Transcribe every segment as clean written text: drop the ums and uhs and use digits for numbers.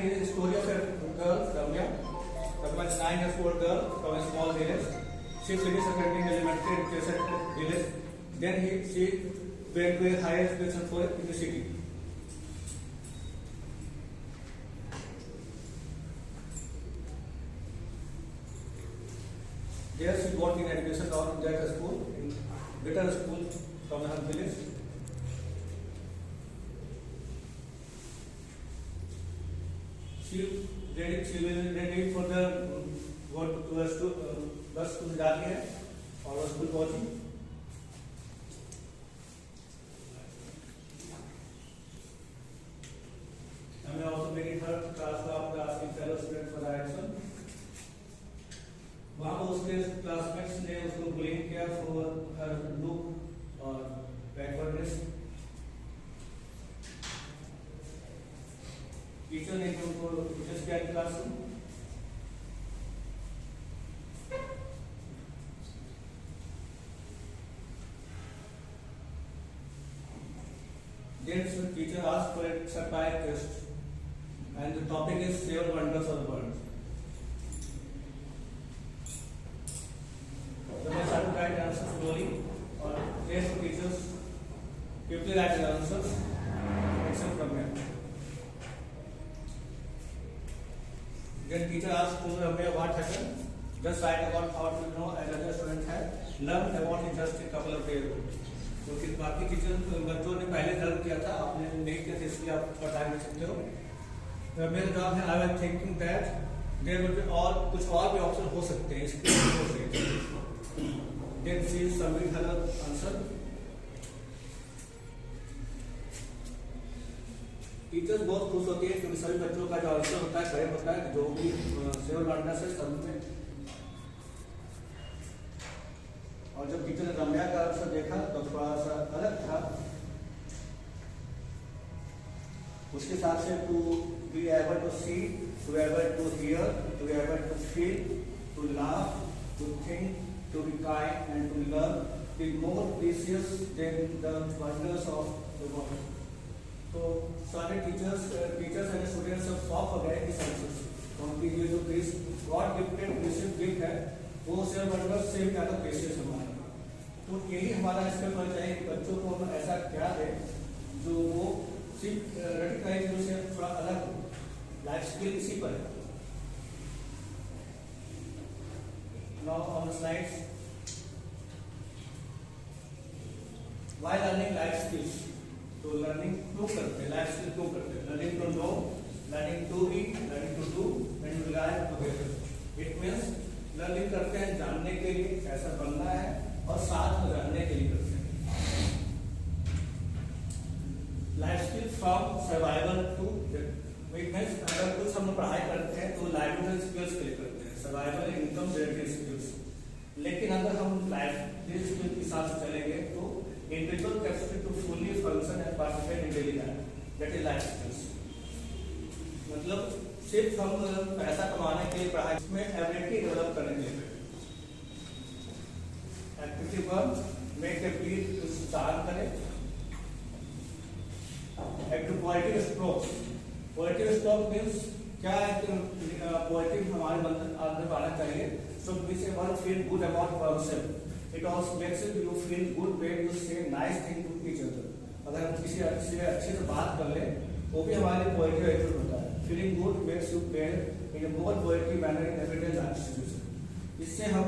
9 is a story of a girl, Ramya. Ramya is 9 years old girl from a small village. She finished attending elementary education at village. Then she went to a higher education for in the city. There she got in education or in that school, in better school from her village. She will ready for the bus school जाती है और वो school पहुंची. हमें also made her class of asking fellow students for direction. वहाँ पर उसके classmates ने उसको ब्लेम किया for her look और backwardness. टीचर ने उनको टीचर्स क्या classroom then the teacher asked for a satire test and the topic is 7 wonders of the world. Then I started to write answers slowly or test the teachers quickly write the answers except from here. Then teacher asked to Ramya what happened. Just write about how to know as other students have learned about it just a couple of days ago. तो फिर बाकी teacher बच्चों ने पहले learn किया था, आपने नहीं किया था, इसलिए आप पढ़ा नहीं सकते हो. मेरा जवाब है I was thinking that there will be और कुछ और भी ऑप्शन हो सकते हैं इसके लिए. Then she submit her answer. Teachers बहुत खुश होती है क्योंकि सभी बच्चों का जो आंसर होता है करेक्ट होता है, जो भी सेवन वंडर्स है सब में. और जब टीचर ने रम्या का आंसर देखा तो थोड़ा सा अलग था. उसके हिसाब से to be able to see, to able to hear, to able to feel, to laugh, to think, to be kind and to learn is more precious than the wonders of the world. तो सारे teachers and students सब shock हो गए इस answer से, क्योंकि ये जो गॉड गिफ्टेड प्रीशियस गिफ्ट है वो सेवन वंडर्स से भी ज्यादा प्रीशियस हमारा. तो यही हमारा स्टेप होना चाहिए कि बच्चों को हम ऐसा क्या है जो वो सिर्फ रेडिकलाइज से थोड़ा अलग हो. लाइफ स्किल इसी पर है. Now on the slides why learning life skills. तो लर्निंग क्यों करते हैं, लाइफ स्किल क्यों करते हैं? Learning to know, learning to be, learning to do and to live together. It means learning करते हैं जानने के लिए कैसा बनना है और साथ में रहने के लिए करते हैं. Life skill from survival to weakness. अगर कुछ हम पढ़ाई करते हैं तो लाइवलीहुड स्किल्स के लिए करते हैं, सर्वाइवल इनकम जनरेटिंग स्किल्स. लेकिन अगर हम लाइफ स्किल के साथ चलेंगे तो individual capacity to fully function and participate in daily life, that is life skills. मतलब सिर्फ हम पैसा कमाने के लिए पढ़ाई में एबिलिटी डेवलप करने के लिए. Activity 1 make a please start करें. Active positive strokes. Positive stroke means क्या है कि पॉजिटिव हमारे अंदर आना चाहिए. So this one feel good about yourself. It also makes you feel good when you say nice thing to each other. अगर हम किसी से अच्छे से बात कर ले वो भी हमारे पॉजिटिव एटीट्यूड होता है. Feeling good makes you behave in a more positive manner in everyday life situation. इससे हम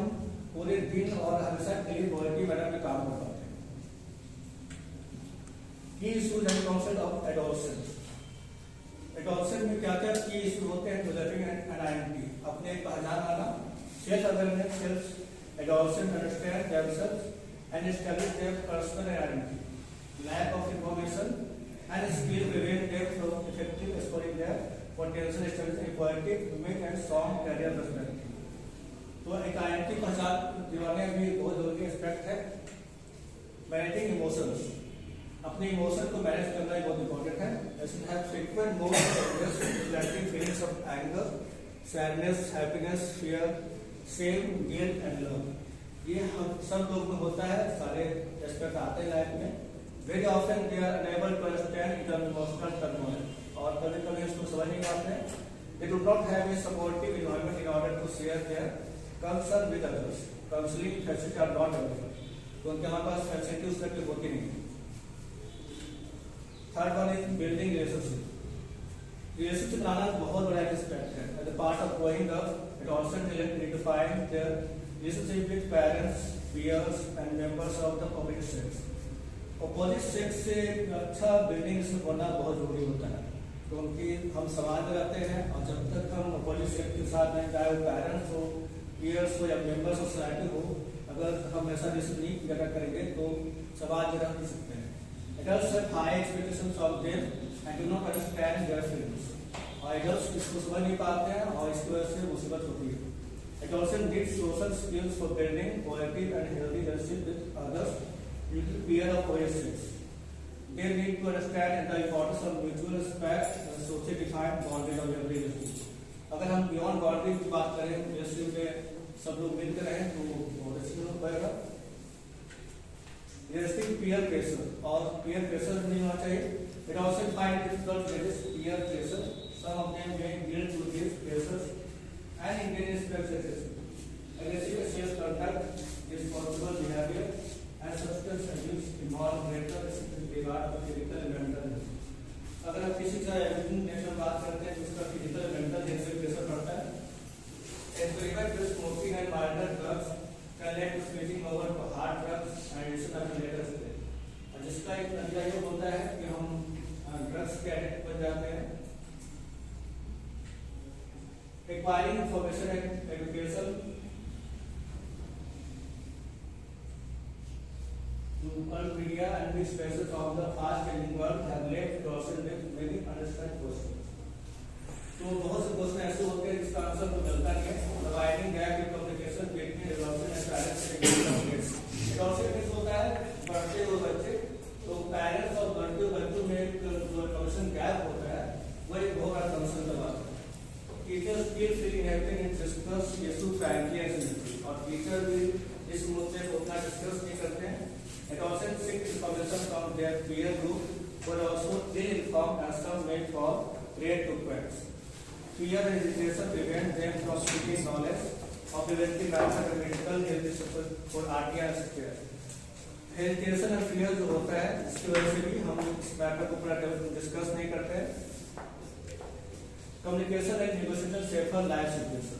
पूरे दिन और हमेशा के लिए पॉजिटिव मैनर में काम कर पाते हैं. की issues and concept of adolescence. Adolescence में क्या क्या की इश्यू होते हैं? डेवलपिंग एन आइडेंटिटी, अपने पहचान आना, self awareness, self adolescence understand themselves and establish their personal identity, lack of information and skill prevent them from effective exploring their potential, establishing a positive image and strong career personality. तो एक identity पहचान दिलाने में बहुत जरूरी aspect है. Managing emotions, अपने emotion को मैनेज करना बहुत इंपॉर्टेंट है. Have frequent mood reflecting feelings of anger, sadness, happiness, fear, same, guilt and love. ये हम सब लोग में होता है, सारे एस्पेक्ट आते हैं लाइफ में. Very often they are unable to understand the emotional turmoil. और कभी कभी इसको समझ नहीं पाते हैं। They do not have a supportive environment in order to share their concern with others. Counseling facilities are not available. तो उनके हमारे पास फैसिलिटी उस तरह की होती नहीं। Third one is building relationship. Relationship बनाना बहुत बड़ा एस्पेक्ट है। As a part of growing up, it also redefines their relationship with parents, peers, and members of the opposite sex. Opposite sex से अच्छा बिल्डिंग रिलेशनशिप होना बहुत जरूरी होता है, क्योंकि हम समाज में रहते हैं और जब तक हम अपोजिट सेक्स के साथ में, चाहे वो पेरेंट्स हो, पीयर्स हो या मेंबर्स ऑफ सोसाइटी हो, अगर हम ऐसा रिलेशन नहीं जगह करेंगे तो समाज में रह नहीं सकते हैं। Adults have high expectations of them and do not understand their feelings. और एडल्ट्स इसको समझ नहीं पाते हैं और इसकी वजह से मुसीबत होती है। It also needs social skills for building positive and healthy relationship with others with peer of opposite sex. They need to understand the importance of mutual respect and socially defined boundaries of every relationship. अगर हम beyond boundary की बात करें, relationship में सब लोग मिलकर रहें तो बहुत अच्छी हो पाएगा। Resisting peer pressure और peer pressure नहीं होना चाहिए। It also find difficult to resist peer pressure. Some of them may yield to these pressures and engage in aggressive sales conduct, irresponsible behavior, and substance abuse involve greater risk in regard to physical and mental health। अगर आप किसी का natural बात करते हैं तो उसका physical mental health पे प्रेशर पड़ता है। Experiment with smoking and milder drugs can lead to switching over to hard drugs and addiction of later stage। और जिसका एक नतीजा ये होता है कि हम ड्रग्स के एडिक्ट बन जाते हैं। Acquiring information and education media and which spaces of the fast changing world have left Dawson with many unanswered questions। तो बहुत से क्वेश्चन ऐसे होते हैं जिसका आंसर तो मिलता नहीं है। Providing gap in communication between adolescent and parents and adolescent होता है बढ़ते हुए बच्चे, तो पेरेंट्स और बढ़ते हुए बच्चों में एक कम्युनिकेशन गैप होता है, वो एक बहुत बड़ा कम्युनिकेशन का बात है। Teachers feel free inhabiting in discuss issue frankly and simply, और टीचर भी इस मुद्दे को उतना डिस्कस नहीं करते हैं। Adolescents seek information from their peer group, but also ill-informed and some may fall prey to quacks. Fear and hesitation prevent them from seeking knowledge of preventive methods and medical health support for RTI and care. Hesitation and fear जो होता है, इसकी वजह से भी हम इस matter को पूरा डिस्कस नहीं करते हैं। Communication and negotiation safer life situation।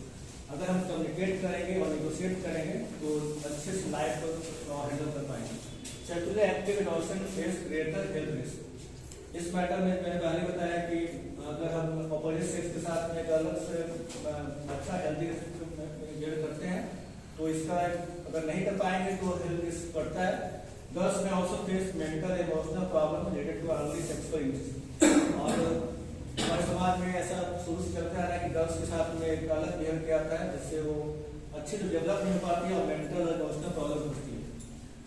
अगर हम कम्युनिकेट करेंगे और नेगोशिएट करेंगे तो अच्छे से लाइफ को हैंडल कर पाएंगे। Sexually active adolescents face greater health risk। इस मैटर में मैंने पहले बताया कि अगर हम ऑपोजिट सेक्स के साथ में एक अलग से अच्छा हेल्दी रिलेशनशिप करते हैं तो इसका अगर नहीं कर पाएंगे तो हेल्थ रिस्क बढ़ता है। गर्ल्स में also face mental emotional problem related too early sexual interest. और हमारे समाज में ऐसा शुरू से चलता आ रहा है कि गर्ल्स के साथ में एक अलग बिहेव किया जाता है जिससे वो अच्छी से डेवलप नहीं हो पाती है और मेंटल और इमोशनल प्रॉब्लम होती है।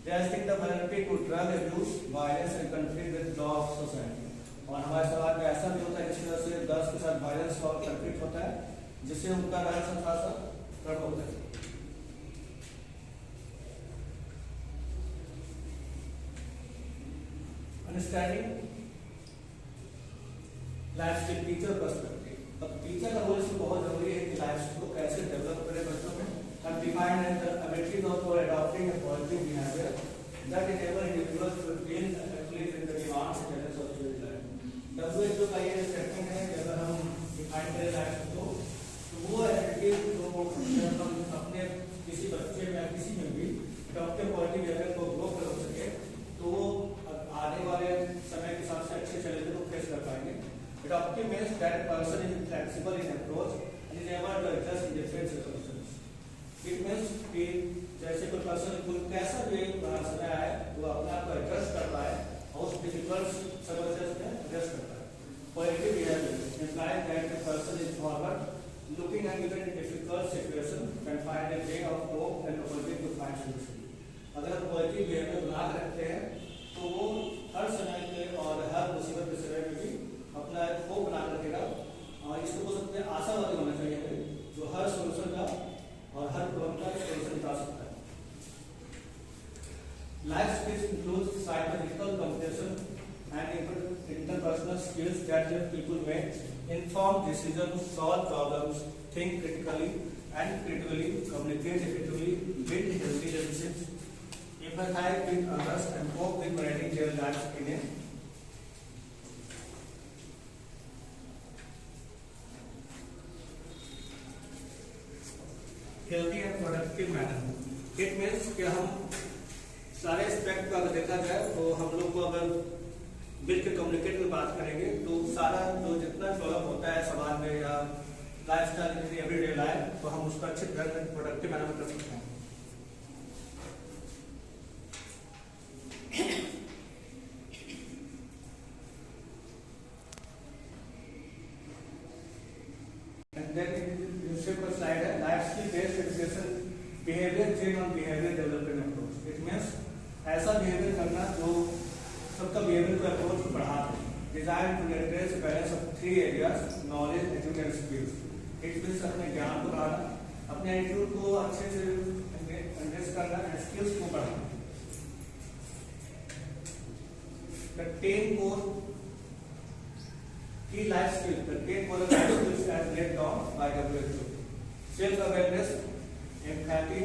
Realizing the vulnerability to drug abuse, violence and conflict with law of society। और हमारे समाज में ऐसा भी होता है जिस तरह से गर्ल्स के साथ वायलेंस और कंफ्लिक्ट होता है जिससे उनका रहन सहन थोड़ा सा कम होता है। Understanding life skill teacher perspective. अब टीचर का रोल इसमें बहुत जरूरी है कि लाइफ स्किल को कैसे डेवलप करें बच्चों में। हम define as the ability for adopting a positive behaviour that enable individuals to deal actively with the demands and challenges of the life. WHO का ये स्टेटमेंट है कि अगर हम डिफाइन करें लाइफ को तो वो एबिलिटी जो हम अपने किसी बच्चे में या किसी में भी अडॉप्टिव पॉजिटिव बिहेवियर को ग्रो कर सके तो वो आने वाले समय के हिसाब से अच्छे चैलेंजेस को फेस कर पाएंगे। Adaptive means that a person is flexible in approach and is able to adjust in different circumstances। It means कि जैसे कोई पर्सन कोई कैसा भी समय आए वो अपने आप को एडजस्ट कर पाए और उस डिफिकल्ट सर्कमस्टेंस में एडजस्ट कर पाए। Positive behavior implies that the person is forward looking and even in difficult situation can find a way of cope and opportunity to find solution। अगर हम पॉजिटिव बिहेवियर बना के रखते हैं तो वो हर समय पे और हर मुसीबत के समय में भी अपना होप बना कर रखेगा और इसको बोल सकते हैं आशावादी होना चाहिए जो हर सोल्यूशन का और हर प्रॉब्लम का सोल्यूशन निकाल सकता है। Life skills includes psychological communication and interpersonal skills that help people make informed decisions, solve problems, think critically and creatively, communicate effectively, build healthy relationships, empathize with others, and cope with managing their lives in a healthy and productive manner. It means कि हम सारे aspect का अगर देखा जाए तो हम लोग को अगर मिल के कम्युनिकेट में बात करेंगे तो सारा जो जितना प्रॉब्लम होता है समाज में या लाइफ स्टाइल एवरीडे लाइफ, तो हम उसका अच्छे तरह से प्रोडक्टिव मैनर में कर सकते हैं। स्लाइड है life skill based education behaviour change on behaviour development approach. It means ऐसा बिहेवियर करना जो सबका बिहेवियर को अप्रोच को बढ़ा दे। Design to address balance of 3 areas knowledge, attitude and skills. It means अपने ज्ञान को बढ़ाना, अपने एटीट्यूड को अच्छे से एड्रेस करना एंड स्किल्स को बढ़ाना। The 10 core key life skills, the 10 core life skills as laid down by WHO: self-awareness, empathy,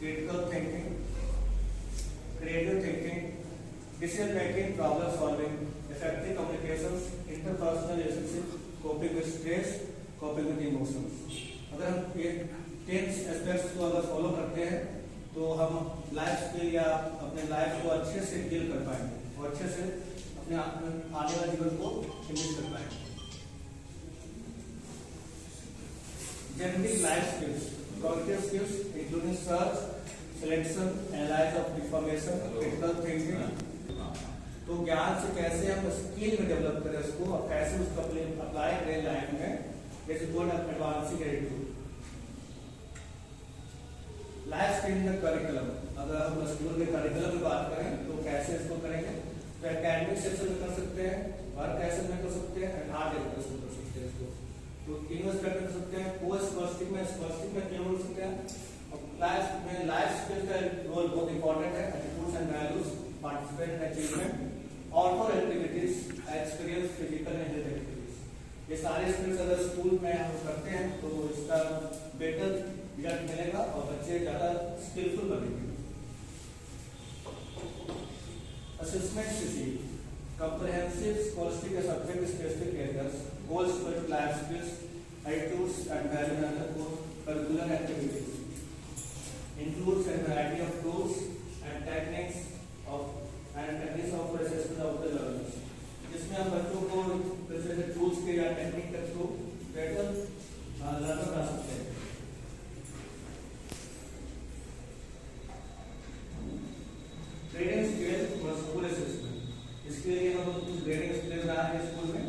critical thinking, creative thinking, decision making, problem solving, effective communications, interpersonal relationships, coping with stress, coping with emotions। अगर हम ये 10 aspects को अगर follow करते हैं तो हम life skill या अपने लाइफ को अच्छे से डील कर पाएंगे और अच्छे से अपने आने वाले जीवन को फिनिश कर पाएंगे। Generic life skills, cognitive skills including search, selection, analysis of information, critical thinking। तो ज्ञान से कैसे हम स्किल में डेवलप करें उसको और कैसे उसको अप्लाई करें लाइफ में, जैसे board advancing attitude. Life skill in the curriculum, अगर हम स्कूल के करिकुलम की बात करें तो कैसे इसको करेंगे, तो एकेडमिक सेक्शन में कर सकते हैं, वर्क सेक्शन में कर सकते हैं, एंड आर्ट एजुकेशन कर सकते हैं इसको। तो तीनों एस्पेक्ट कर सकते हैं। पोस्ट स्कॉलरशिप में क्या बोल सकते हैं, और लाइफ स्किल का रोल बहुत इंपॉर्टेंट है। Attitudes and values, participate in achievement, outdoor activities, experience, physical and health activities. ये सारे स्किल्स अगर स्कूल में हम करते हैं तो इसका बेटर रिजल्ट मिलेगा और बच्चे ज्यादा स्किलफुल बनेंगे। Assessment city, comprehensive scholastic and subject specific areas, goals for life skills, attitudes and value and other curricular activities, includes a variety of tools and techniques of assessment of the learners, जिसमें हम बच्चों को जैसे tools के या technique के through better learner बना सकते हैं। ट्रेनिंग स्किल और स्कूल असेसमेंट, इसके लिए हम कुछ ग्रेडिंग स्किल्स रहा है स्कूल में।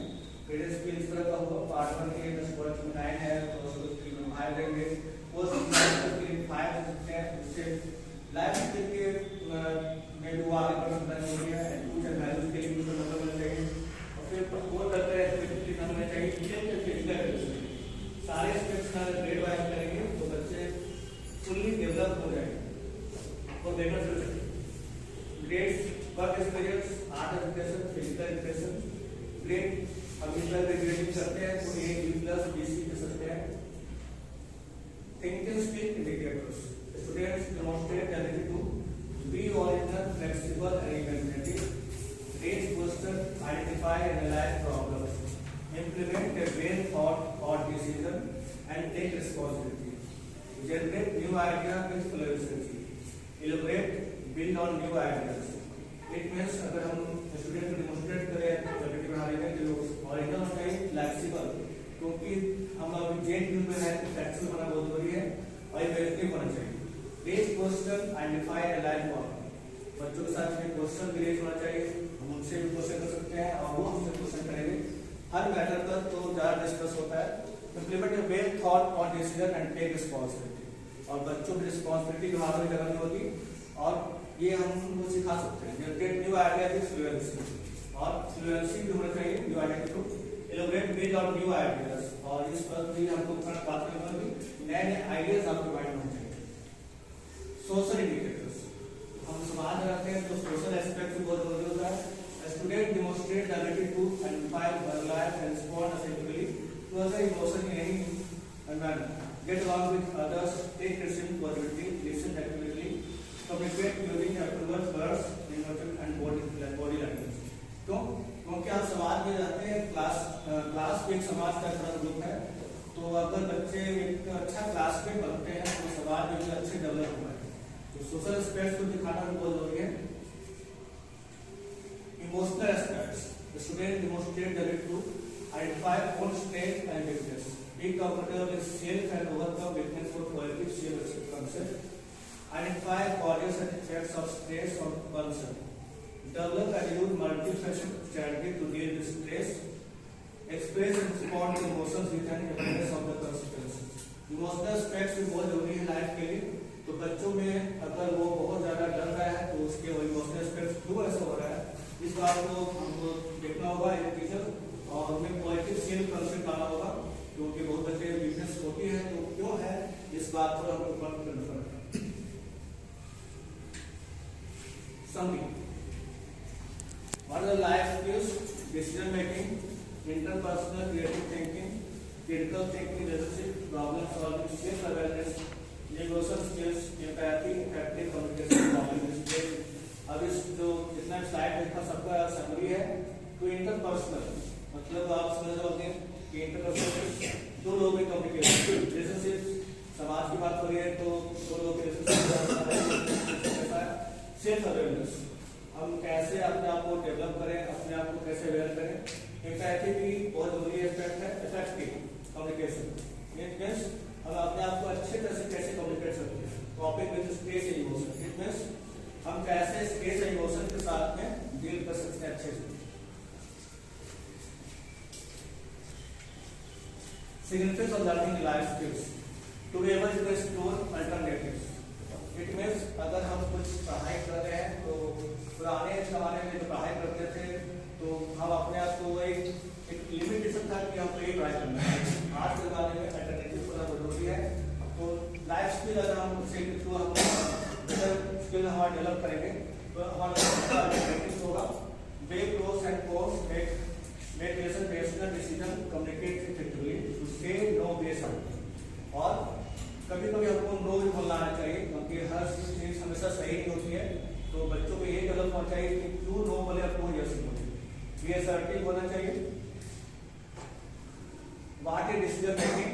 ग्रेडिंग स्किल इस तरह का होगा, पार्ट 1 के 10.9 है तो उसको 3 में 5 देंगे, पोस्ट ग्रेजुएशन के लिए 5 दे सकते हैं। उससे लाइफ स्किल के में जो आगे बढ़ सकता है वो है एटीट्यूड एंड वैल्यूज के लिए भी मतलब होना चाहिए। और फिर वो करते हैं एक्टिविटी करना होना चाहिए, ये फिजिकल सारे एस्पेक्ट्स का ग्रेड वाइज करेंगे तो बच्चे फुल्ली डेवलप हो जाएंगे और बेटर हो जाएंगे। Grades, work experience, art education, physical education, grade हम इस तरह के ग्रेडिंग करते हैं तो A, B+, BC दे सकते हैं। Thinking skill indicators, students demonstrate ability to be original, flexible and imaginative, raise question, identify and analyse problems, implement a well thought or decision and take responsibility, generate new ideas with fluency, elaborate, build on new ideas। It means अगर हम student को demonstrate करें ability बढ़ाने में तो original होना चाहिए, flexible, क्योंकि हम अभी जेन में है तो फ्लेक्सिबल होना बहुत जरूरी है, और इमेजिनेटिव होना चाहिए। Raise question, identify analyse problem, बच्चों के साथ में क्वेश्चन भी रेज होना चाहिए, हम उनसे भी क्वेश्चन कर सकते हैं और वो हमसे क्वेश्चन करेंगे। हर मैटर पर तो ज्यादा डिस्कस होता है। इम्प्लीमेंट ए वेल थॉट और डिसीजन एंड टेक रिस्पांसिबिलिटी, और बच्चों की रिस्पांसिबिलिटी जो हाथ में लगानी होगी और ये हम उनको सिखा सकते हैं। Generate new idea with fluency, और फ्लुएंसी भी होना चाहिए न्यू आइडिया के through. Elaborate build on new ideas, और इस पर भी हमको बात करनी होगी, नए नए आइडियाज आपके माइंड में होने चाहिए। सोशल इंडिकेटर्स, हम समाज में रहते हैं तो सोशल एस्पेक्ट भी बहुत जरूरी होता है। Student demonstrate and manner. Get along with others, take decisions positively, listen actively, communicate using approval words, emotion and body language. क्यों? क्योंकि आप समाज में रहते हैं, क्लास भी एक समाज का तरह ग्रुप है, तो अगर बच्चे एक अच्छा क्लासमेट बनते हैं तो समाज में भी अच्छे डेवलप हुआ है। तो सोशल एस्पेक्ट्स को दिखाना भी बहुत जरूरी है। Emotional aspects, the student demonstrate the need to identify own strength and weakness, be comfortable with self and overcome weakness for positive self concept, identify causes and effects of stress or concern, develop and use multi-faceted strategy to deal with stress, express and respond to emotions with an awareness of the consequences. Emotional aspects भी बहुत जरूरी है life के लिए। तो बच्चों में अगर वो बहुत ज्यादा डर रहा है तो उसके वो इमोशनल एस्पेक्ट्स क्यों ऐसा हो रहा है, इस बात को हमको देखना होगा एज ए टीचर, और हमें पॉजिटिव सेल्फ कंसेप्ट लाना होगा, क्योंकि बहुत बच्चे वीकनेस होती है तो क्यों है इस बात पर हमको वर्क करना पड़ेगा। Summary. What are the life skills? Decision making, interpersonal creative thinking, critical thinking, leadership, problem solving, self awareness, negotiation skills, empathy, effective communication, problem skills. अब इस जो जितना स्लाइड देखा सबका समरी है। तो इंटरपर्सनल मतलब आप समझ जाओगे कि इंटरपर्सनल दो लोगों में कम्युनिकेशन, रिलेशनशिप, समाज की बात हो रही है तो दो लोगों के रिलेशनशिप। सेल्फ अवेयरनेस, हम कैसे अपने आप को डेवलप करें, अपने आप को कैसे अवेयर करें। एम्पैथी भी बहुत जरूरी एस्पेक्ट है। इफेक्टिव कम्युनिकेशन मींस हम अपने आप को अच्छे तरह से कैसे कम्युनिकेट करते हैं। Topic with stress and emotion, it means हम कैसे स्ट्रेस एंड इमोशन के साथ में डील कर सकते हैं अच्छे से। Significance of learning life skills, to be able to explore alternatives. It means अगर हम कुछ पढ़ाई कर रहे हैं तो पुराने जमाने में जो पढ़ाई करते थे तो हम अपने आप को एक लिमिटेशन था कि हमको ये पढ़ाई करना है। आज के जमाने में अल्टरनेटिव पूरा जरूरी है। तो लाइफ स्किल अगर हम उसके थ्रू हम स्किल हमारा डेवलप करेंगे तो हमारा अल्टरनेटिव होगा। Weigh pros and cons, make rational decision, communicate effectively, to say no base out. और कभी कभी हमको नो भी बोलना आना चाहिए, क्योंकि हर चीज हमेशा सही नहीं होती है। तो बच्चों को ये डेवलप होना चाहिए कि क्यों नो बोले और क्यों यस बोले, ये असर्टिव होना चाहिए। What is decision making,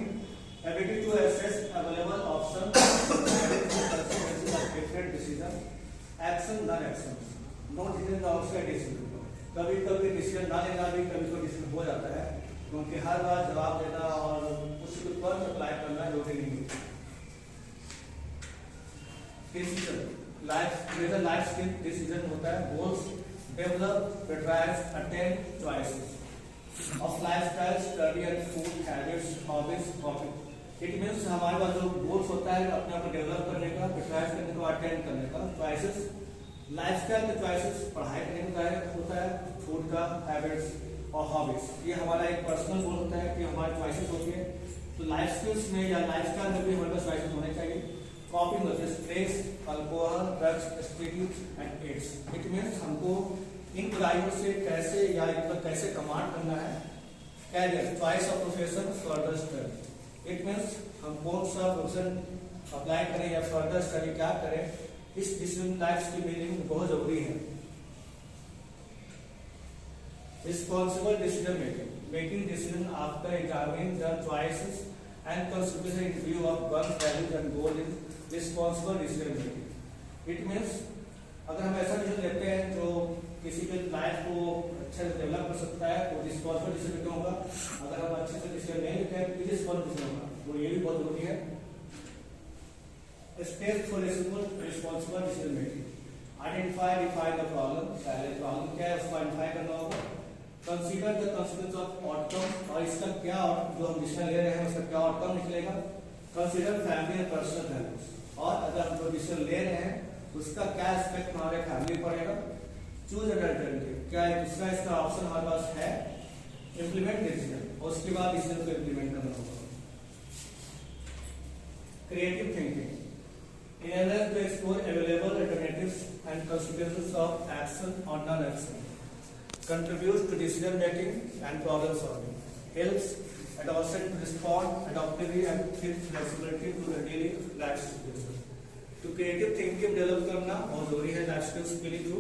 ability to assess available option, decision, action non action, no decision outside decision. कभी कभी डिसीजन ना लेना भी कभी कोई डिसीजन हो जाता है, क्योंकि हर बार जवाब देना और उसके पर अप्लाई करना जरूरी नहीं है। डिसीजन लाइफ स्किल डिसीजन होता है। Goals, develop, preparation, attend choices of lifestyle, study and food habits, hobbies, topic. It means हमारे पास जो गोल्स होता है अपने आप को डेवलप करने का, प्रिपरेशन करने का, अटेंड करने का, चॉइसेस लाइफस्टाइल के चॉइसेस, पढ़ाई करने का होता है, फूड का, हैबिट्स और हॉबीज। ये हमारा एक पर्सनल गोल होता है कि हमारी चॉइसेस होती है। तो लाइफ स्किल्स में या लाइफस्टाइल में भी हमारे पास चॉइसेस होने चाहिए। कॉपिंग मतलब स्ट्रेस, अल्कोहल, ड्रग्स, एस्टिट्यूट एंड एड्स। इट मींस हमको इन बुराइयों से कैसे या इन पर कैसे कमांड करना है। Career, choice of profession, further study. It means हम कौन सा प्रोफेशन अप्लाई करें या फर्दर स्टडी क्या करें, इस डिसीजन लाइफ की मीनिंग बहुत जरूरी है। Responsible decision making decision after examining the choices and consideration in view of one's values and goal in responsible decision making. It means अगर हम ऐसा डिसीजन लेते हैं जो किसी के लाइफ को अच्छे से डेवलप कर सकता है तो रिस्पॉन्सिबल डिसीजन क्यों होगा। अगर हम अच्छे से डिसीजन नहीं लेते हैं तो इररिस्पॉन्सिबल डिसीजन होगा, तो ये भी बहुत जरूरी है। Steps for responsible decision making, identify define the problem. पहले प्रॉब्लम क्या है उसको आइडेंटिफाई करना होगा। Consider the consequence of outcome, और इसका क्या जो हम डिसीजन ले रहे हैं उसका क्या आउटकम निकलेगा। Consider family and personal values, और अगर हम जो डिसीजन ले रहे हैं उसका क्या एस्पेक्ट हमारे फैमिली पड़ेगा। चूज एन अल्टरनेटिव, क्या दूसरा इसका ऑप्शन हमारे पास है। इम्प्लीमेंट डिसीजन, और उसके बाद डिसीजन को इम्प्लीमेंट करना होगा। Creative thinking, analyse to explore available alternatives and consequences of action or non-action, contributes to decision making and problem solving, helps adolescent to respond adaptively and with flexibility to the daily life situation. तो creative thinking develop करना बहुत जरूरी है life skills के लिए। Through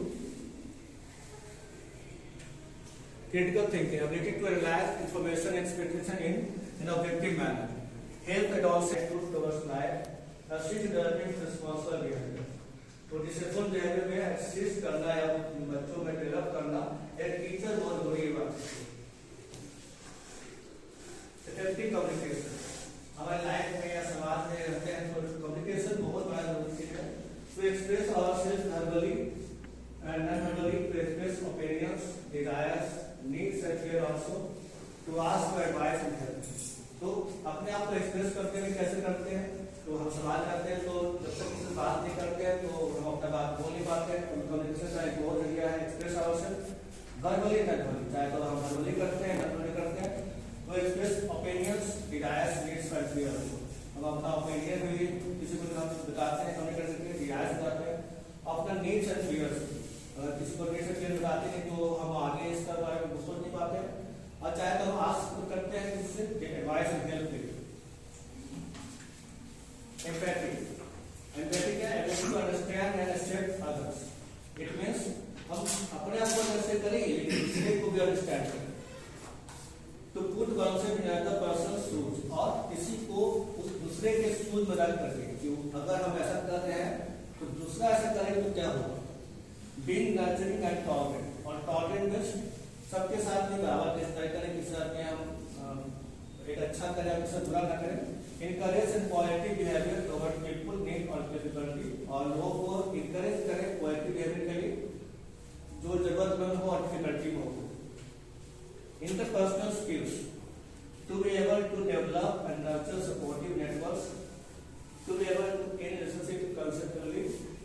critical thinking, ability to analyze information and expectation in an objective manner, help adolescents to towards life, assist developing responsible behavior. तो discipline behaviour में assist करना या बच्चों में डेवलप करना एक टीचर बहुत जरूरी बात है। इफेक्टिव कम्युनिकेशन हमारे लाइफ में या समाज में रहते हैं तो कम्युनिकेशन बहुत बड़ा जरूरी है। To express ourselves verbally and non verbally, to express opinions, desires, needs and fear also, to ask for advice and help. तो अपने आप को एक्सप्रेस करते हैं कैसे करते हैं? तो हम समाज करते हैं तो जब तक किसी से बात नहीं करते हैं तो हम अपना बात बोल नहीं पाते हैं। कम्युनिकेशन का एक बहुत जरिया है express ourselves verbally and verbally, चाहे तो हम वर्बली करते हैं नॉन वर्बली करते हैं। तो express opinions, desires, needs and fear also, हम अपना ओपिनियन भी किसी को हम बताते हैं, कम्युनिकेट करते हैं, डिजायर्स बताते हैं, अपना नीड्स एंड फियर्स किसी को नीड्स एंड फियर बताते हैं तो हम आगे इसका बारे में सोच नहीं पाते हैं। और चाहे तो हम आस्क करते हैं किससे एडवाइस एंड हेल्प के लिए। एम्पैथी, एम्पैथी क्या है? Ability to understand and accept others. It means हम अपने आप को अंडरस्टैंड करेंगे लेकिन दूसरे को भी अंडरस्टैंड करें। तो put oneself in another person's shoes, और किसी को उस दूसरे के शूज में डाल करके कि अगर हम ऐसा कर रहे हैं तो दूसरा ऐसा करेगा तो क्या होगा। Being nurturing and tolerant, और tolerant मींस सबके साथ में बराबर इस तरह करें किसी साथ में हम एक अच्छा करें और किसी बुरा ना करें। Encourage and positive behavior toward people need or difficulty, और लोगों को encourage करें positive behavior के लिए जो जरूरतमंद हो और डिफिकल्टी में हो। Interpersonal skills, to be able to develop and nurture supportive networks, to be able to gain relationship conceptually,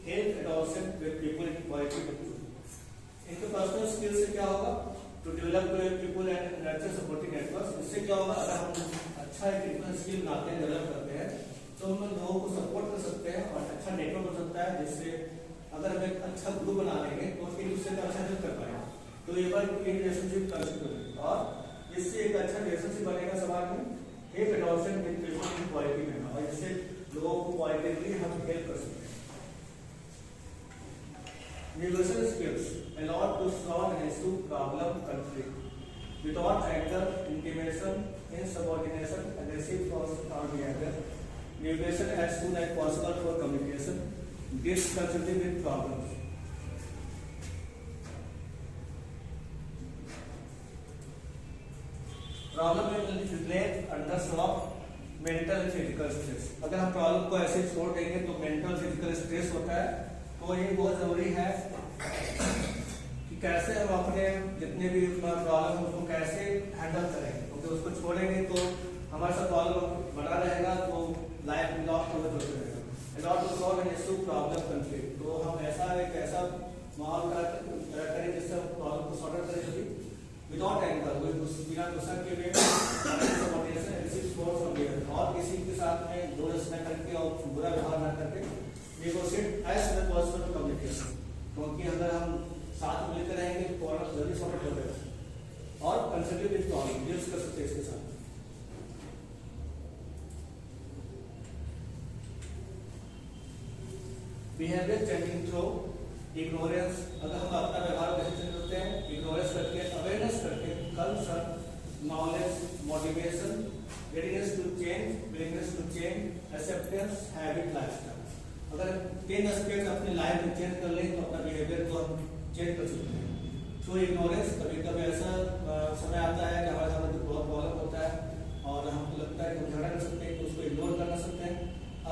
help adolescents with people in positive. Interpersonal skills से क्या होगा? To develop people and nurture supportive networks, इससे क्या होगा? अगर हम अच्छा interpersonal skill बनाते हैं, डेवलप करते हैं तो हम लोगों को सपोर्ट कर सकते हैं और अच्छा नेटवर्क बन सकता है, जिससे अगर हम एक अच्छा ग्रुप बना लेंगे तो एक दूसरे का अच्छा हेल्प कर पाएंगे। तो ये बात रिलेशनशिप कंसेप्ट, और इससे एक अच्छा रिलेशनशिप बनेगा समाज में, एक adoption with people in quality में, और इससे लोगों को क्वालिटेटिवली हम हेल्प कर सकते हैं। Negotiation skills, allow to solve an issue, problem, conflict without anger, intimidation, insubordination, aggressive or behavior. Negotiation as soon as possible for communication, disconcerting with problems. Problem में relate under of mental physical stress. अगर हम problem को ऐसे छोड़ देंगे तो mental physical stress होता है। तो ये बहुत जरूरी है कि कैसे हम अपने जितने भी प्रॉब्लम है उसको कैसे हैंडल करें, क्योंकि उसको छोड़ेंगे तो हमारे साथ प्रॉब्लम बना रहेगा तो लाइफ में लॉस होते रहेगा। A lot to solve an issue, problem, conflict, तो हम एक ऐसा माहौल करें जिससे प्रॉब्लम को सॉर्ट आउट करें विदाउट एंगर, बिना गुस्सा के लिए, और किसी के साथ में दोस्त न करके और बुरा व्यवहार न करके, negotiate as soon as possible communication, क्योंकि अगर हम साथ मिलकर रहेंगे तो प्रॉब्लम जल्दी सॉल्व हो जाएगा, और कंसल्टेटिव विद प्रॉब्लम डील कर सकते हैं इसके साथ। बिहेवियर चेंजिंग थ्रू इग्नोरेंस, अगर हम अपना व्यवहार कैसे चेंज करते हैं, इग्नोरेंस करके, अवेयरनेस करके, concern, knowledge, motivation, readiness to change, willingness to change, acceptance, habit, lifestyle. अगर 10 एस्पेक्ट अपनी लाइफ में चेंज कर लें तो अपना बिहेवियर को हम चेंज कर सकते हैं। थ्रू इग्नोरेंस, कभी कभी ऐसा समय आता है कि हमारे साथ बहुत प्रॉब्लम होता है और हमको लगता है कि हम झगड़ा कर सकते हैं तो उसको इग्नोर करना सकते हैं।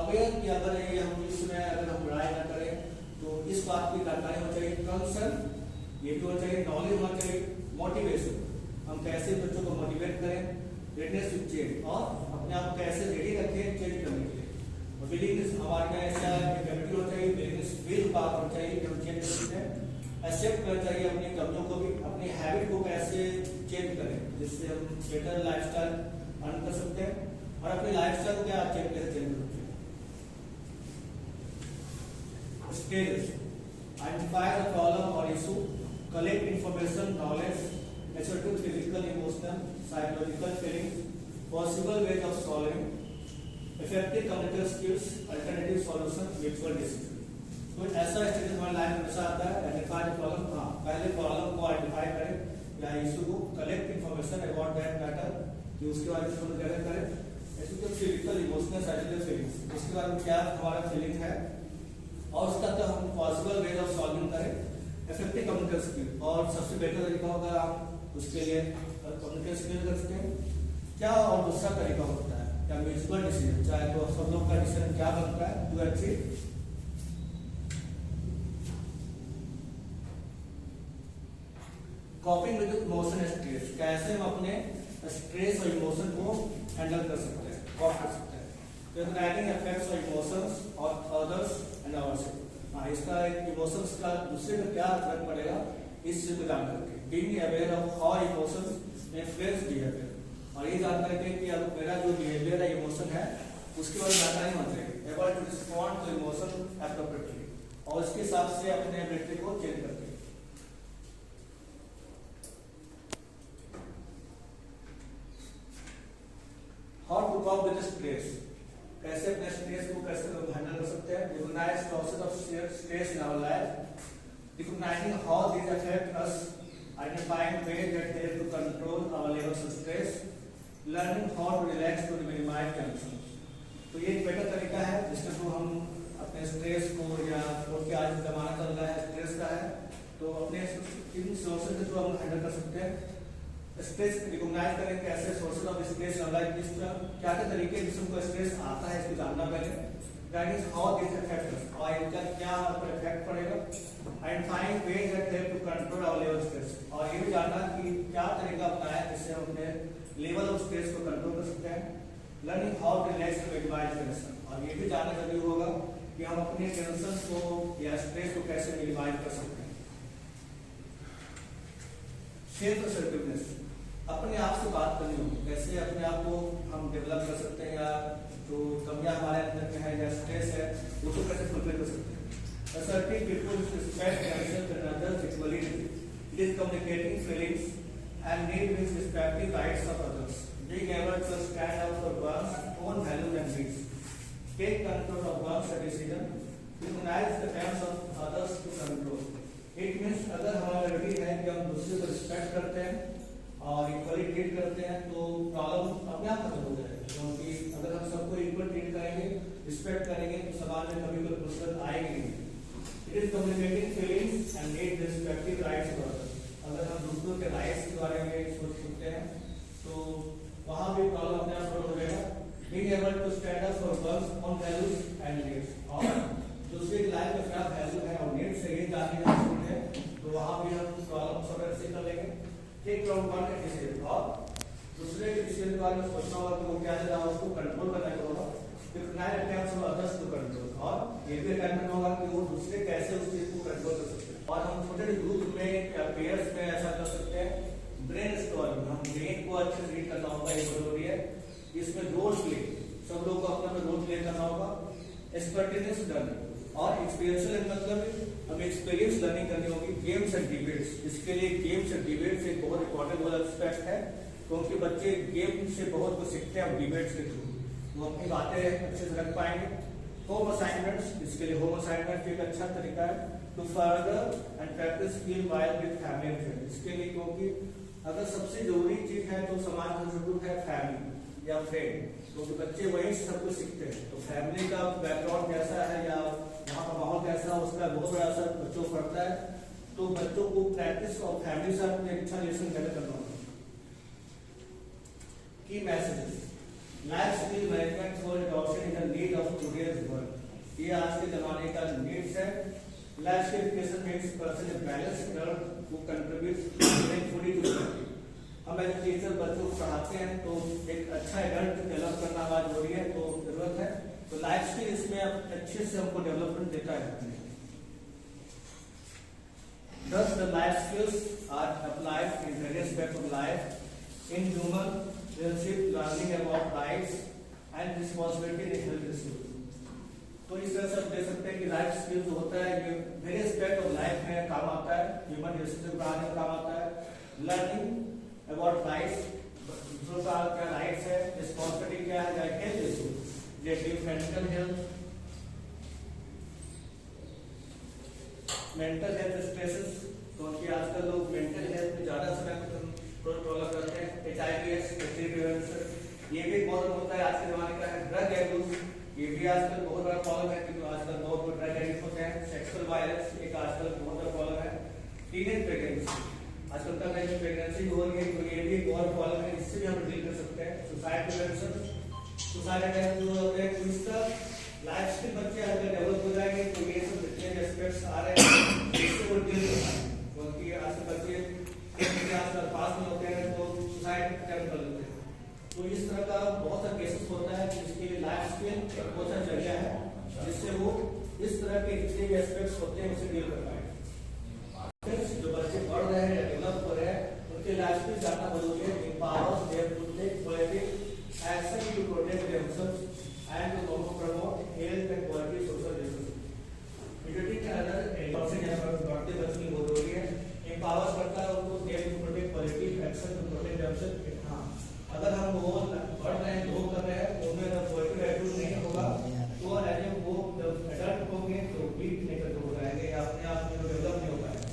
अवेयर कि अगर ये हम इसमें अगर हम लड़ाई ना करें तो इस बात की जानकारी होनी चाहिए। कंसर्न, ये भी होना चाहिए, नॉलेज होना चाहिए, मोटिवेशन, हम कैसे बच्चों को मोटिवेट करें, रेडीनेस टू चेंज, और अपने आप को कैसे रेडी रखें चेंज करने के लिए। और विलिंगनेस, हमारे में ऐसा कैपेबिलिटी होना चाहिए, विलिंगनेस, विल पावर होना चाहिए कि हम चेंज कर सकते हैं। एक्सेप्ट करना चाहिए अपनी कमियों को भी, अपनी हैबिट को कैसे चेंज करें जिससे हम बेटर लाइफस्टाइल अर्न कर सकते हैं, और अपनी लाइफस्टाइल को क्या चेंज कैसे चेंज कर सकते हैं। Stages, identify the problem or issue, collect information, knowledge, ascertain physical, emotional, psychological feelings, possible ways of solving, effective communication skills, alternative solution, mutual decision. तो ऐसा स्टेटस हमारे लाइन में हमेशा आता है। आइडेंटिफाई द प्रॉब्लम, हाँ पहले प्रॉब्लम को आइडेंटिफाई करें या इशू को, collect information about that matter, कि उसके बारे में गैदर करें, फिजिकल इमोशनल साइकोलॉजिकल फीलिंग्स, उसके बारे में क्या हमारा फीलिंग है, और उसका तो हम पॉसिबल वेज ऑफ सॉल्विंग करें, इफेक्टिव कम्युनिकेशन स्किल, और सबसे बेहतर तरीका होगा आप उसके लिए कम्युनिकेशन स्किल कर सकते हैं क्या, और दूसरा तरीका होता है क्या म्यूचुअल डिसीजन, चाहे तो सब लोग का डिसीजन क्या बनता है to achieve coping with emotion stress, कैसे हम अपने स्ट्रेस और इमोशन को हैंडल कर सकते हैं, कॉप कर सकते हैं। रिकॉग्नाइजिंग इफेक्ट्स ऑफ इमोशंस और अदर्स एंड आवरसेल्फ, हाँ इसका एक इमोशंस का दूसरे पे क्या असर पड़ेगा इस चीज को जान करके, being aware of how emotions influence behaviour, और ये जान करके कि अब मेरा जो बिहेवियर है इमोशन है उसके बारे में जानकारी होनी चाहिए, able to respond to emotion appropriately, और उसके हिसाब से अपने एबिलिटी को चेंज करके। How to cope with stress, कैसे अपने स्ट्रेस को कैसे हैंडल कर सकते हैं। Recognise process of stress in our life, recognising how this affect us, identifying ways that help to control our levels of stress, learning how to relax to minimise tension. तो ये एक better तरीका है जिसके through हम अपने stress को, या क्योंकि आज जमाना चल रहा है स्ट्रेस का है, तो अपने इन सोर्सेज के थ्रू हम हैंडल कर सकते हैं। स्ट्रेस रिकॉग्नाइज करें कैसे सोर्सेज ऑफ स्ट्रेस लाइक किस क्या क्या तरीके जिससे हमको स्ट्रेस आता है इसको जानना पहले, that is how this affect us, और इनका क्या पर इफेक्ट पड़ेगा, identifying ways that help to control our level stress, और ये भी जानना कि क्या तरीका अपनाया जिससे हम अपने लेवल ऑफ स्ट्रेस को कंट्रोल कर सकते हैं। Learning how to relax to minimise tension, और ये भी जानना जरूरी होगा कि हम अपने टेंशन को या स्ट्रेस को कैसे मिनिमाइज कर सकते हैं। सेल्फ असर्टिवनेस, अपने आप से बात करनी होगी, कैसे अपने आप को हम डेवलप कर सकते हैं, या जो कमियां हमारे अंदर में है या स्ट्रेस है उसको कैसे फुलफिल कर सकते हैं। Assertive people respect themselves and others equally, it is communicating feelings and need with respecting rights of others, being able to stand up for one's own values and needs, take control of one's decision, recognize the terms of others to control। It means अगर हमारा ready है कि हम दूसरे को respect करते हैं और इक्वली ट्रीट करते हैं तो प्रॉब्लम अपने आप खत्म हो जाएगी, क्योंकि अगर हम सबको इक्वल ट्रीट करेंगे, रिस्पेक्ट करेंगे तो समाज में कभी कोई मुश्किल आएगी नहीं। It is communicating feelings and need respective rights for others, अगर हम दूसरों के राइट्स के बारे में सोच सकते हैं तो वहां भी प्रॉब्लम अपने आप सॉल्व हो जाएगा। Being able to stand up for one's own values and needs, और दूसरे की लाइफ में क्या वैल्यू है और नीड्स है ये जानने की जरूरत है, तो वहां भी हम प्रॉब्लम सॉल्व से कर लेंगे। टेक फ्रॉम वन डिसीजन, और दूसरे के डिसीजन के बारे में सोचना होगा कि वो क्या दे रहा है उसको कंट्रोल करना होगा। Recognise attempts of others to control, और ये भी अटेम्प्ट करना होगा कि वो दूसरे कैसे उस चीज को कंट्रोल कर सकते हैं। और हम छोटे ग्रुप में या पेयर्स में ऐसा कर सकते हैं। ब्रेन स्टॉर्मिंग, हम ब्रेन को अच्छे से रीड करना होगा, ये जरूरी है। इसमें रोल प्ले, सब लोगों को अपना रोल प्ले करना होगा। एक्सपर्टीनेस लर्निंग, और एक्सपीरियंशियल मतलब हमें एक्सपीरियंस लर्निंग करनी होगी। गेम्स एंड डिबेट्स, इसके लिए गेम्स एंड डिबेट्स एक बहुत इंपॉर्टेंट वाला एस्पेक्ट है, क्योंकि बच्चे गेम से बहुत कुछ सीखते हैं डिबेट्स के थ्रू, वो अपनी बातें अच्छे से रख पाएंगे। होम असाइनमेंट्स, इसके लिए होम असाइनमेंट एक अच्छा तरीका है to further and practice skill while with family and friends. इसके लिए क्योंकि अगर सबसे जरूरी चीज है तो समाज में जरूर है फैमिली या फ्रेंड, क्योंकि बच्चे वहीं से सब कुछ सीखते हैं। तो फैमिली का बैकग्राउंड कैसा है या वहाँ का माहौल कैसा है उसका बहुत बड़ा असर बच्चों को पड़ता है। तो बच्चों को प्रैक्टिस और फैमिली से अपने अच्छा रिलेशन कैसे करना होगा। Key messages, life skill management for adoption is a need of today's world, ये आज के जमाने का नीड्स है। Life skill education means person is balanced adult who contributes meaningfully to society. हम एज टीचर बच्चों को पढ़ाते हैं तो एक अच्छा एडल्ट डेवलप करना हमारा जरूरी है, तो जरूरत है। तो लाइफ स्किल इसमें अच्छे से हमको डेवलपमेंट देता है। Thus the life skills are applied in various aspects of life, in human relationship, learning about rights and responsibility in health issues। तो इस तरह से आप देख सकते हैं कि लाइफ स्किल जो होता है ये वेरियस एस्पेक्ट ऑफ लाइफ में काम आता है, ह्यूमन रिलेशनशिप बढ़ाने में काम आता है। लर्निंग अबाउट राइट्स, दूसरों का क्या राइट्स है, रिस्पॉन्सिबिलिटी क्या है, लाइक हेल्थ इशू, जैसे मेंटल हेल्थ स्ट्रेसेस, क्योंकि आजकल लोग मेंटल हेल्थ में ज्यादा समय प्रॉब्लम करते हैं। HIV/AIDS प्रिवेंशन, ये भी बहुत होता है आज के जमाने का है। ड्रग एब्यूज, ये भी आजकल बहुत बड़ा प्रॉब्लम है, क्योंकि आजकल बहुत लोग ड्रग एडिक्ट होते हैं। सेक्सुअल वायलेंस एक आजकल बहुत बड़ा प्रॉब्लम है। टीनेज प्रेगनेंसी, आजकल तक प्रेगनेंसी हो रही है, तो ये भी एक और प्रॉब्लम है, इससे भी हम डील कर सकते हैं। सुसाइड प्रिवेंशन, सुसाइड अटेम्प्ट जो होते हैं, कुछ लाइफ स्किल बच्चे अगर डेवलप हो जाएंगे तो ये सब जितने भी एस्पेक्ट्स आ रहे हैं इससे वो डील कर पाएंगे। क्योंकि आजकल बच्चे आजकल पास में होते हैं तो सुसाइड अटेम्प्ट कर लेते हैं। तो इस तरह का बहुत सा केसेस होता है जिसके लिए लाइफ स्किल एक बहुत सा जरिया है, जिससे वो इस तरह के जितने भी एस्पेक्ट्स होते हैं उसे डील कर पाएंगे। जो बच्चे पढ़ रहे हैं या डेवलप हो रहे हैं उनके लाइफ स्किल जानना जरूरी है। empowers them to take proactive action to protect themselves and to promote health and quality social relationship. Educating another adoption या बढ़ते बच्चों की बहुत जरूरी है। empowers करता है उनको them to protect quality action to protect themselves। हाँ, अगर हम वो पढ़ रहे हैं, वो कर रहे हैं, उनमें अगर पॉजिटिव एटीट्यूड नहीं होगा तो एज वो जब एडल्ट होंगे तो वीक नेचर हो जाएंगे या अपने आप में डेवलप नहीं हो पाएंगे।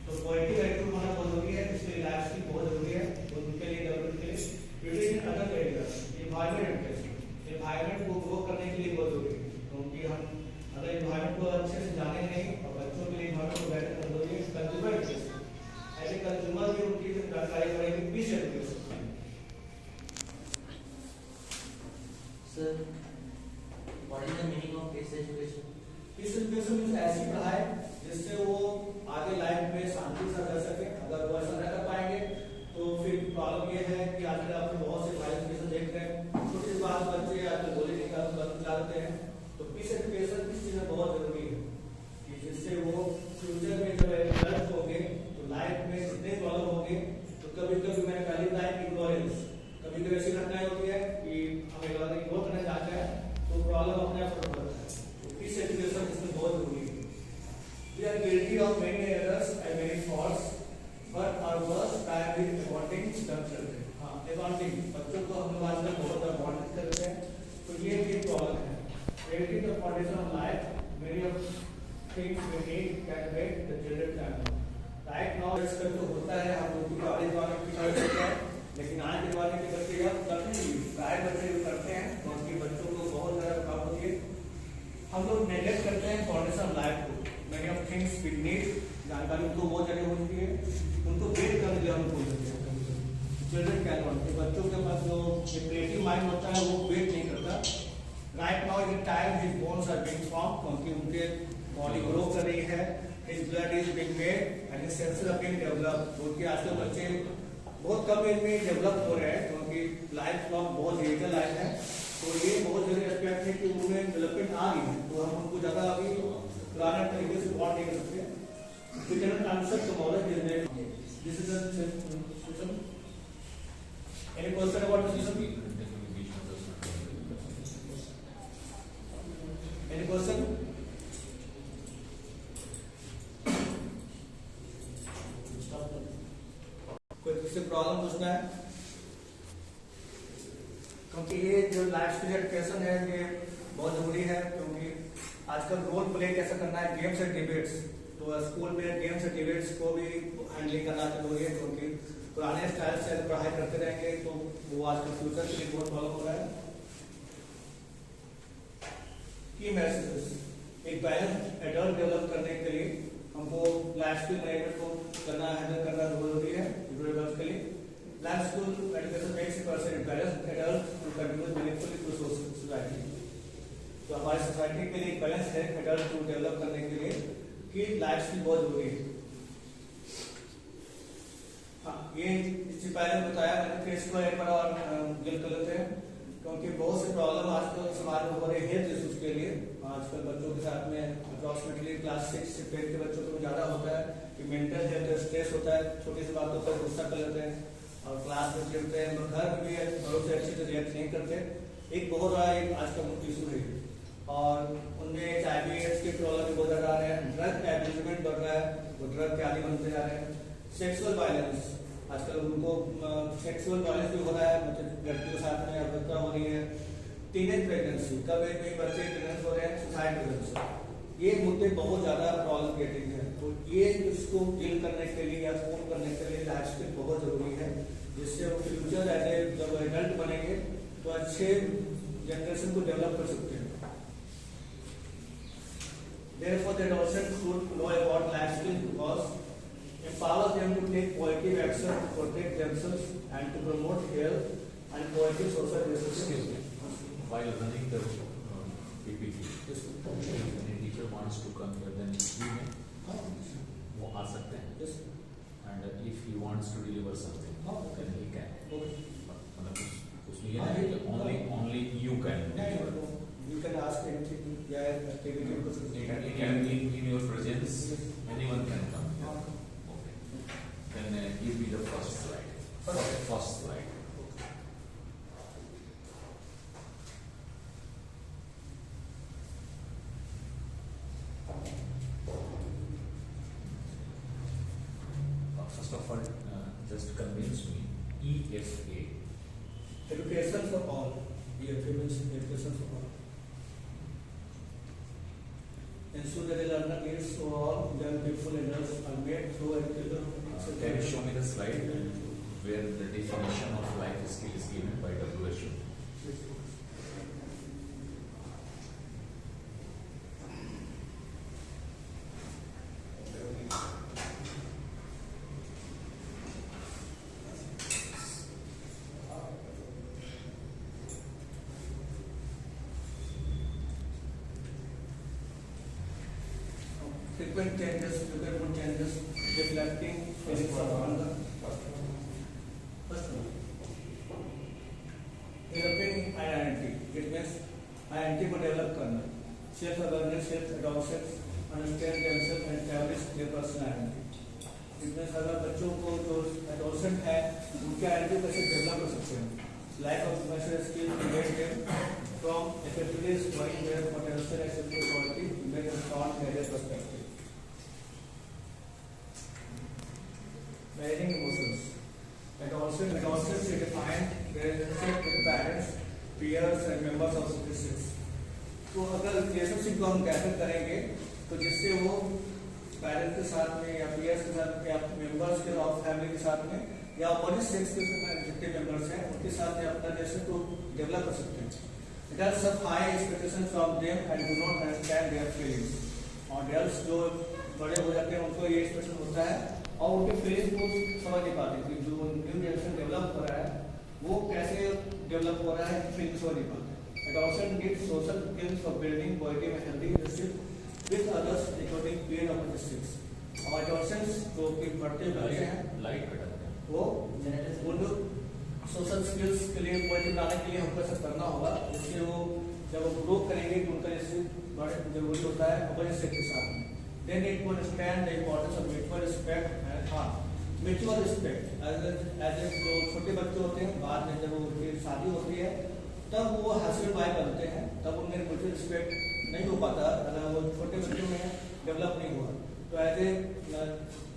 तो पॉजिटिव एटीट्यूड होना बहुत जरूरी है, इसलिए लाइफ स्किल बहुत जरूरी है उनके लिए डेवलपमेंट के लिए। एजुकेशन अदर एरियाज, एनवायरनमेंट को ग्रो करने के लिए बहुत जरूरी है, क्योंकि हम अगर एनवायरनमेंट को अच्छे से जाने नहीं और बच्चों के लिए एनवायरनमेंट को बेटर कर दोगे, consumer education, as a consumer भी उनकी जानकारी बढ़ेगी। Peace education Sir, what is the meaning of peace education? Peace education means ऐसी पढ़ाई जिससे वो आगे लाइफ में शांति से रह सके। अगर वो ऐसा नहीं कर पाएंगे तो फिर प्रॉब्लम ये है कि आजकल आप बहुत से वायलेंस केसेस देखते हैं, छोटी सी बात बच्चे आजकल गोली निकाल चलाते हैं। तो पीस एजुकेशन इस चीज में बहुत जरूरी है कि जिससे वो फ्यूचर में जब एडल्ट होंगे तो लाइफ में जितने प्रॉब्लम होंगे, तो कभी कभी मैंने पहले बताया इग्नोरेंस, कभी कभी ऐसी घटनाएं होती है कि हम इग्नोर करना चाहते हैं तो प्रॉब्लम अपने आप खत्म होता है। तो पीस एजुकेशन इसमें बहुत जरूरी है। We are guilty of many errors and many faults, but our worst time is wanting young children. हाँ, wanting बच्चों को हम लोग आजकल बहुत अवॉइड करते हैं, तो ये भी प्रॉब्लम है। Creating the foundation of life, many of things we need can make the children can. Right now, इसका तो होता है, हम लोग की आगे जमाने की तरह होता है, लेकिन आज के जमाने के बच्चे अब करते नहीं, प्राय बच्चे जो करते हैं, क्योंकि बच्चों को बहुत ज्यादा काम होती है, हम लोग नेगलेक्ट करते हैं फाउंडेशन ऑफ लाइफ को। Many of things we need, जानकारी उनको बहुत जगह होती है, उनको वेट करने के लिए हम बोल देते हैं। चिल्ड्रन कैन नॉट, बच्चों के पास जो क्रिएटिव माइंड होता है वो वेट नहीं करता। Right now in time his bones are being form, क्योंकि उनके बॉडी ग्रो कर रही है, his blood is being made and his senses are being develop. क्योंकि आजकल बच्चे बहुत कम एज में डेवलप हो रहे हैं, क्योंकि लाइफ लॉन्ग बहुत डिजिटल लाइफ है, तो ये बहुत जरूरी एस्पेक्ट है कि उनमें डेवलपमेंट आ रही है, तो हम उनको ज्यादा अभी पुराने तरीके से बॉन्ड नहीं कर सकते। We cannot answer tomorrow is there. This is the system. Any question about the system? Any question? कोई किसी प्रॉब्लम पूछना है? क्योंकि ये जो लाइफ स्किल एजुकेशन है ये बहुत जरूरी है, क्योंकि आजकल रोल प्ले कैसे करना है, गेम्स एंड डिबेट्स, तो स्कूल में गेम्स एंड डिबेट्स को भी हैंडलिंग करना जरूरी है, क्योंकि पुराने स्टाइल से पढ़ाई करते रहेंगे तो वो आजकल फ्यूचर के लिए बहुत प्रॉब्लम हो रहा है। की मैसेजेस, एक बैलेंस एडल्ट डेवलप करने के लिए हमको लाइफ स्किल मैनेजमेंट को करना, हैंडल करना जरूरी है एडल्ट के लिए। Life skill education makes a person balance adult to contribute meaningfully to society. तो हमारी सोसाइटी के लिए बैलेंस है एडल्ट को डेवलप करने के लिए कि लाइफ स्किल बहुत जरूरी है। हाँ, ये इससे पहले बताया मैंने, फिर इसको एक बार और डील कर लेते हैं, क्योंकि बहुत से प्रॉब्लम आजकल समाज में हो रहे हैं हेल्थ इश्यूज के लिए। आजकल बच्चों के साथ में अप्रोक्सीमेटली क्लास 6 से 10 के बच्चों को ज्यादा होता है कि मेंटल हेल्थ स्ट्रेस होता है, छोटी सी बातों पर गुस्सा कर लेते हैं और क्लास में चिढ़ते हैं, घर में भी बड़ों से अच्छे से रिएक्ट नहीं करते। एक बहुत बड़ा एक आज का मुख्य इशू है, और उनमें HIV/AIDS के प्रॉब्लम भी बहुत ज्यादा आ रहे हैं, ड्रग एब्यूजमेंट बढ़ रहा है, वो ड्रग के आदि बनते जा रहे हैं, सेक्सुअल वायलेंस, आजकल उनको सेक्सुअल नॉलेज भी हो रहा है, मतलब लड़कियों के साथ में अभद्रता हो रही है, टीनेज प्रेगनेंसी, कब एक बच्चे प्रेगनेंट हो रहे हैं, सुसाइड प्रेगनेंसी, ये मुद्दे बहुत ज्यादा प्रॉब्लम क्रिएटिंग है। तो ये इसको डील करने के लिए या फोन करने के लिए लाइफ स्किल बहुत जरूरी है, जिससे वो फ्यूचर ऐसे जब एडल्ट बनेंगे तो अच्छे जनरेशन को डेवलप कर सकते हैं। Therefore, the adolescent should know about life skills because empower them to take positive action to protect themselves and to promote health and positive social relationships. While running the PPT, if any teacher wants to come here, then he may वो आ सकते हैं, and if he wants to deliver something, then he can. मतलब उसमें ये नहीं कि only you can. You can ask anything. It can be in your presence. Anyone can come. Okay. Then give me the first slide. First slide. First of all, just convince me. EFA. Education for all. EFA means education for all. Ensure that the learner is for all young people and adults are made through education. Can you show me the slide where the definition of life skill is given by WHO? Frequent changes, frequent changes, reflecting feelings of hunger. First one, developing identity. It means identity को develop करना. Self awareness, self adoption, understand themselves and establish their personal identity. It means अगर बच्चों को जो adolescent है, उनकी identity कैसे develop कर सकते हैं? Lack of emotional skills prevent them from effectively exploring their potential and sexual quality in a strong career perspective. Managing emotions. Adolescents are defined their relationship with parents, peers and members of society. तो अगर relationship को हम कैसे करेंगे तो जिससे वो parents के साथ में या peers के साथ में या मेंबर्स के ऑफ फैमिली के साथ में या अपोजिट सेक्स के जितने मेंबर्स हैं उनके साथ में अपना रिलेशन को डेवलप कर सकते हैं. Adults have high expectations from them and do not understand their feelings. और adults जो बड़े हो जाते हैं उनको ये एक्सपेक्टेशन होता है और उनके फीलिंग्स को समझ नहीं पाते कि जो न्यू जनरेशन डेवलप हो रहा है वो कैसे डेवलप हो रहा है, फीलिंग्स समझ नहीं पाते. Adolescents need social skills for building positive and healthy relationships with others, including peer opposites. और adolescents जो कि बढ़ते बच्चे हैं वो उन सोशल स्किल्स के लिए पॉजिटिव लाने के लिए हमको ऐसा करना होगा जिससे वो जब वो ग्रो करेंगे तो उनका जैसे बड़े जरूरी होता है अपोजिट सेक्स के साथ में. They need to understand the importance of mutual respect and mutual respect. As जो छोटे बच्चे होते हैं बाद में जब उनकी शादी होती है तब वो हस्बैंड वाइफ बनते हैं तब उनमें म्यूचुअल रिस्पेक्ट नहीं हो पाता अगर वो छोटे बच्चों में डेवलप नहीं हुआ. तो ऐसे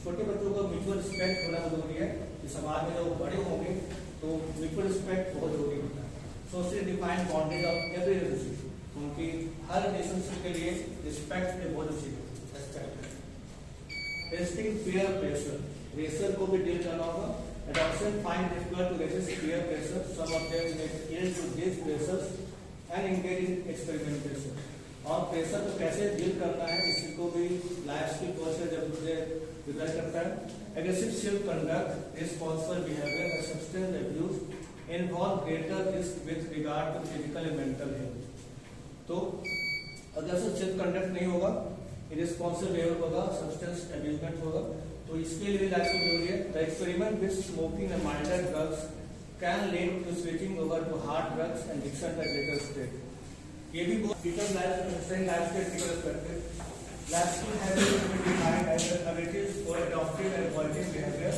छोटे बच्चों को म्यूचुअल रिस्पेक्ट होना जरूरी है कि समाज में जब बड़े होंगे तो म्यूचुअल रिस्पेक्ट बहुत जरूरी होता है. Socially defined boundaries of every relationship, उनकी हर रिलेशनशिप के लिए रिस्पेक्ट बहुत अच्छी है. Resisting peer pressure, प्रेशर को भी डील करना होगा. Adolescents find difficult to resist peer pressure. Some of them may yield to these pressures and engage in experimentation. और प्रेशर को कैसे डील करना है इसी को भी लाइफ स्किल कोर्स से जब मुझे डिवेलप करता है. Aggressive self conduct, irresponsible behavior and substance abuse involve greater risk with regard to physical and mental health. तो अगर सेल्फ कंडक्ट नहीं होगा, इरेस्पॉन्सिबल बिहेवियर होगा, सब्सटेंस अब्यूजमेंट होगा, तो इसके लिए लाइफ स्किल जरूरी है. The experiment with smoking and milder drugs can lead to switching over to hard drugs and addiction at later stage. ये भी बहुत detail life skill perspective. Life skill has been defined as abilities for adoptive and positive behaviour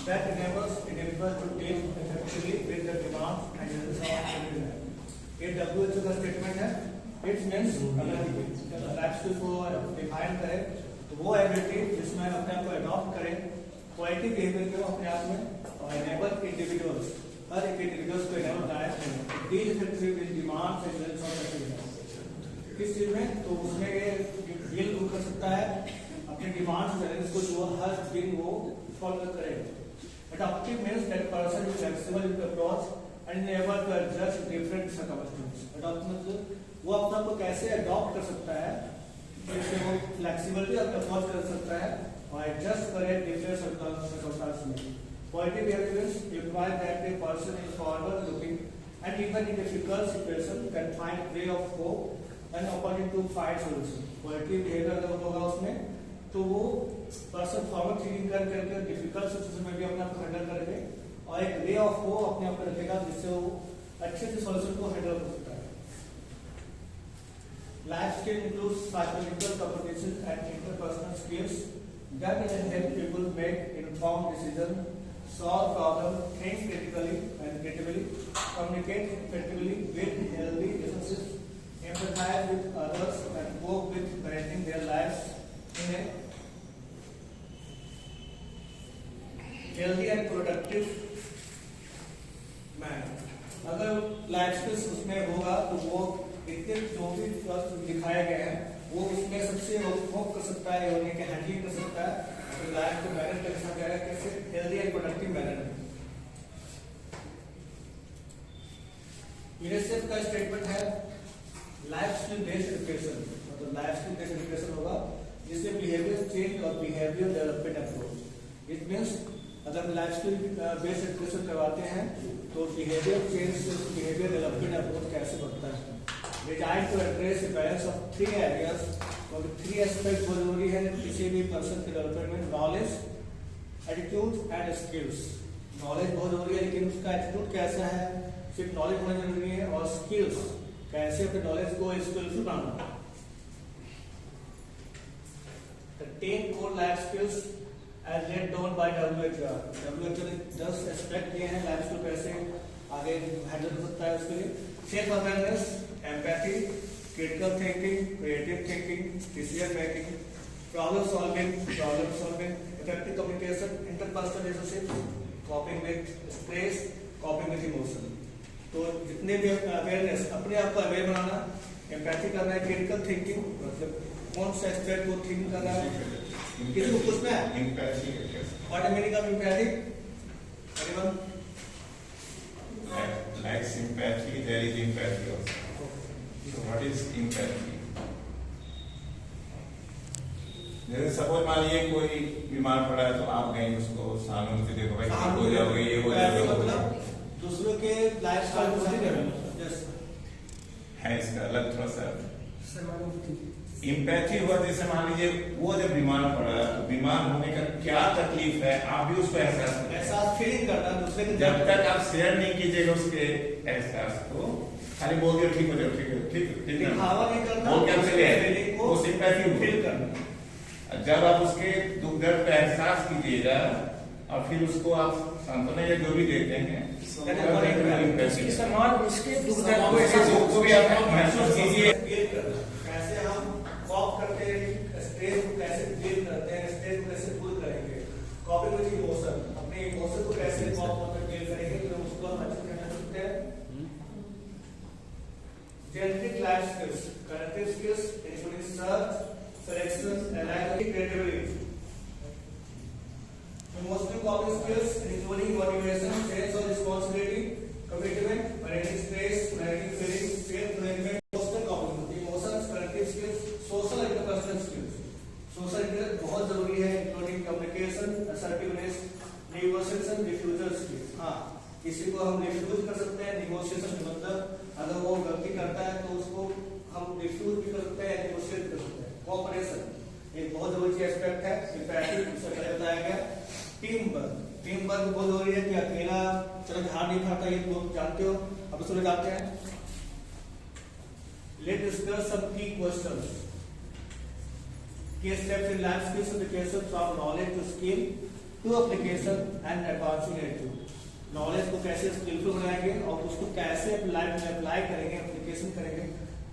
that enables individuals to deal effectively with the demands and needs of daily life. ये WHO का statement है. It means अगर life skill को define करें तो वो ability जिसमें अपने आप को अडॉप्ट करें, पॉजिटिव बिहेवियर को अपने आप में enable individuals, हर एक इंडिविजुअल्स को enable बनाया है deal effectively with demands and challenges of the field. किस चीज में? तो उसमें ये डील वो कर सकता है अपने डिमांड्स चैलेंजेस को जो हर दिन वो फॉलो करेगा। Adaptive means that person is flexible in the approach and able to adjust different circumstances। Adaptive मतलब वो अपना को कैसे अडॉप्ट कर सकता है, जिससे वो फ्लेक्सिबिलिटी अपने अप्रोच कर सकता है और एडजस्ट करे डिफरेंट सर्कमस्टेंसेस में। Positive behaviors imply that the person is forward looking and even in difficult situation can find way of hope and opportunity to find solution। Positive behavior अगर होगा उसमें तो वो पर्सन फॉरवर्ड थिंकिंग कर करके difficult situation में भी अपने आप को हैंडल करके और एक वे ऑफ वो अपने आप को रखेगा जिससे वो अच्छे से सॉल्यूशन को हैंडल कर सकता है। Life skill includes psychological communication and interpersonal skills that can help people make informed decisions, solve problems, think critically and creatively, communicate effectively, build healthy relationships, empathize with others, and cope with managing their lives in a healthy and productive manner। अगर life skills उसमें होगा तो वो इतने जो भी दिखाए गए हैं वो उसमें सबसे कोप कर सकता है और ये हैंडलिंग कर सकता है, तो लाइफ को मैनेज कर सकता है कैसे हेल्दी एंड प्रोडक्टिव मैनर में। यूनिसेफ का स्टेटमेंट है लाइफ स्किल बेस्ड एजुकेशन, मतलब लाइफ स्किल बेस्ड एजुकेशन होगा जिससे बिहेवियर चेंज और behaviour development approach. It means अगर हम लाइफ स्किल बेस्ड एजुकेशन करवाते हैं तो बिहेवियर चेंज से बिहेवियर डेवलपमेंट अप्रोच कैसे बढ़ता है। Designed to address the balance of three areas, और three aspects बहुत जरूरी है किसी भी पर्सन के डेवलपमेंट में। Knowledge, attitude and skills. Knowledge बहुत जरूरी है लेकिन उसका एटीट्यूड कैसा है, सिर्फ नॉलेज होना जरूरी है, और स्किल्स कैसे अपने नॉलेज को skilful banana. The 10 core life skills as laid down by WHO। WHO ने 10 एस्पेक्ट दिए हैं लाइफ स्किल कैसे आगे हैंडल कर सकता है उसके लिए। Self awareness, empathy, critical thinking, creative thinking, decision making, problem solving, effective communication, interpersonal relationships, coping with stress, coping with emotion। तो जितने भी अवेयरनेस, अपने आप को अवेयर बनाना, एम्पैथी करना है, क्रिटिकल थिंकिंग मतलब कौन सा एस्पेक्ट को थिंक करना है, किसको पूछना है empathy, what is meaning of empathy? Anyone? Like sympathy, there is empathy also। So what is empathy? जैसे सपोज मान लीजिए कोई बीमार पड़ा है तो आप गए उसको सामने से देखो भाई ठीक हो जाओगे, ये हो जाएगा, मतलब दूसरों के लाइफस्टाइल को समझ है इसका अलग थोड़ा सा इम्पैथी हुआ। जैसे मान लीजिए वो जब बीमार पड़ा तो बीमार होने का क्या तकलीफ है आप भी उसको एहसास फीलिंग करना दूसरे के। जब तक आप शेयर नहीं कीजिएगा उसके एहसास को, खाली बोल दिया ठीक हो जाओ, ठीक है ठीक ठीक दिखावा नहीं करना, वो क्या चले वो सिंपैथी फील करना। जब आप उसके दुख दर्द का एहसास कीजिएगा और फिर उसको आप सांत्वना या जो भी देते हैं सम्मान उसके दुख दर्द को भी आप महसूस कीजिए। कैसे हम कॉप करते हैं, स्ट्रेस को कैसे डील करते हैं, स्ट्रेस को कैसे दूर करेंगे, कॉपिंग विद इमोशन, अपने इमोशन को कैसे कॉप करके डील करेंगे, तो उसको हम अच्छे से कर सकते हैं। Genetic life skills, corrective skills including search, selection, analysis, creativity. Emotional coping skills including motivation, sense of responsibility, commitment, managing stress, managing feelings, self-management, emotional coping, emotions, cognitive skills, social and interpersonal skills। Social skills बहुत जरूरी है including communication, assertiveness, negotiation, refusal skills। हाँ, किसी को हम refuse कर सकते हैं, negotiation मतलब अगर वो गलती करता है तो उसको हम रिफ्यूज भी कर सकते हैं, negotiate कर सकते हैं। Cooperation एक बहुत जरूरी एस्पेक्ट है, इम्पैथी इससे पहले बताया गया। टीम वर्क बहुत जरूरी है कि अकेला चलो हार नहीं खाता, ये लोग जानते हो, अब उसको जाते हैं। Let discuss some key questions, key steps in life skills application from knowledge to skill to application and advancing attitude. Knowledge को कैसे स्किलफुल बनाएंगे और उसको कैसे अपनी लाइफ में अप्लाई करेंगे, एप्लीकेशन करेंगे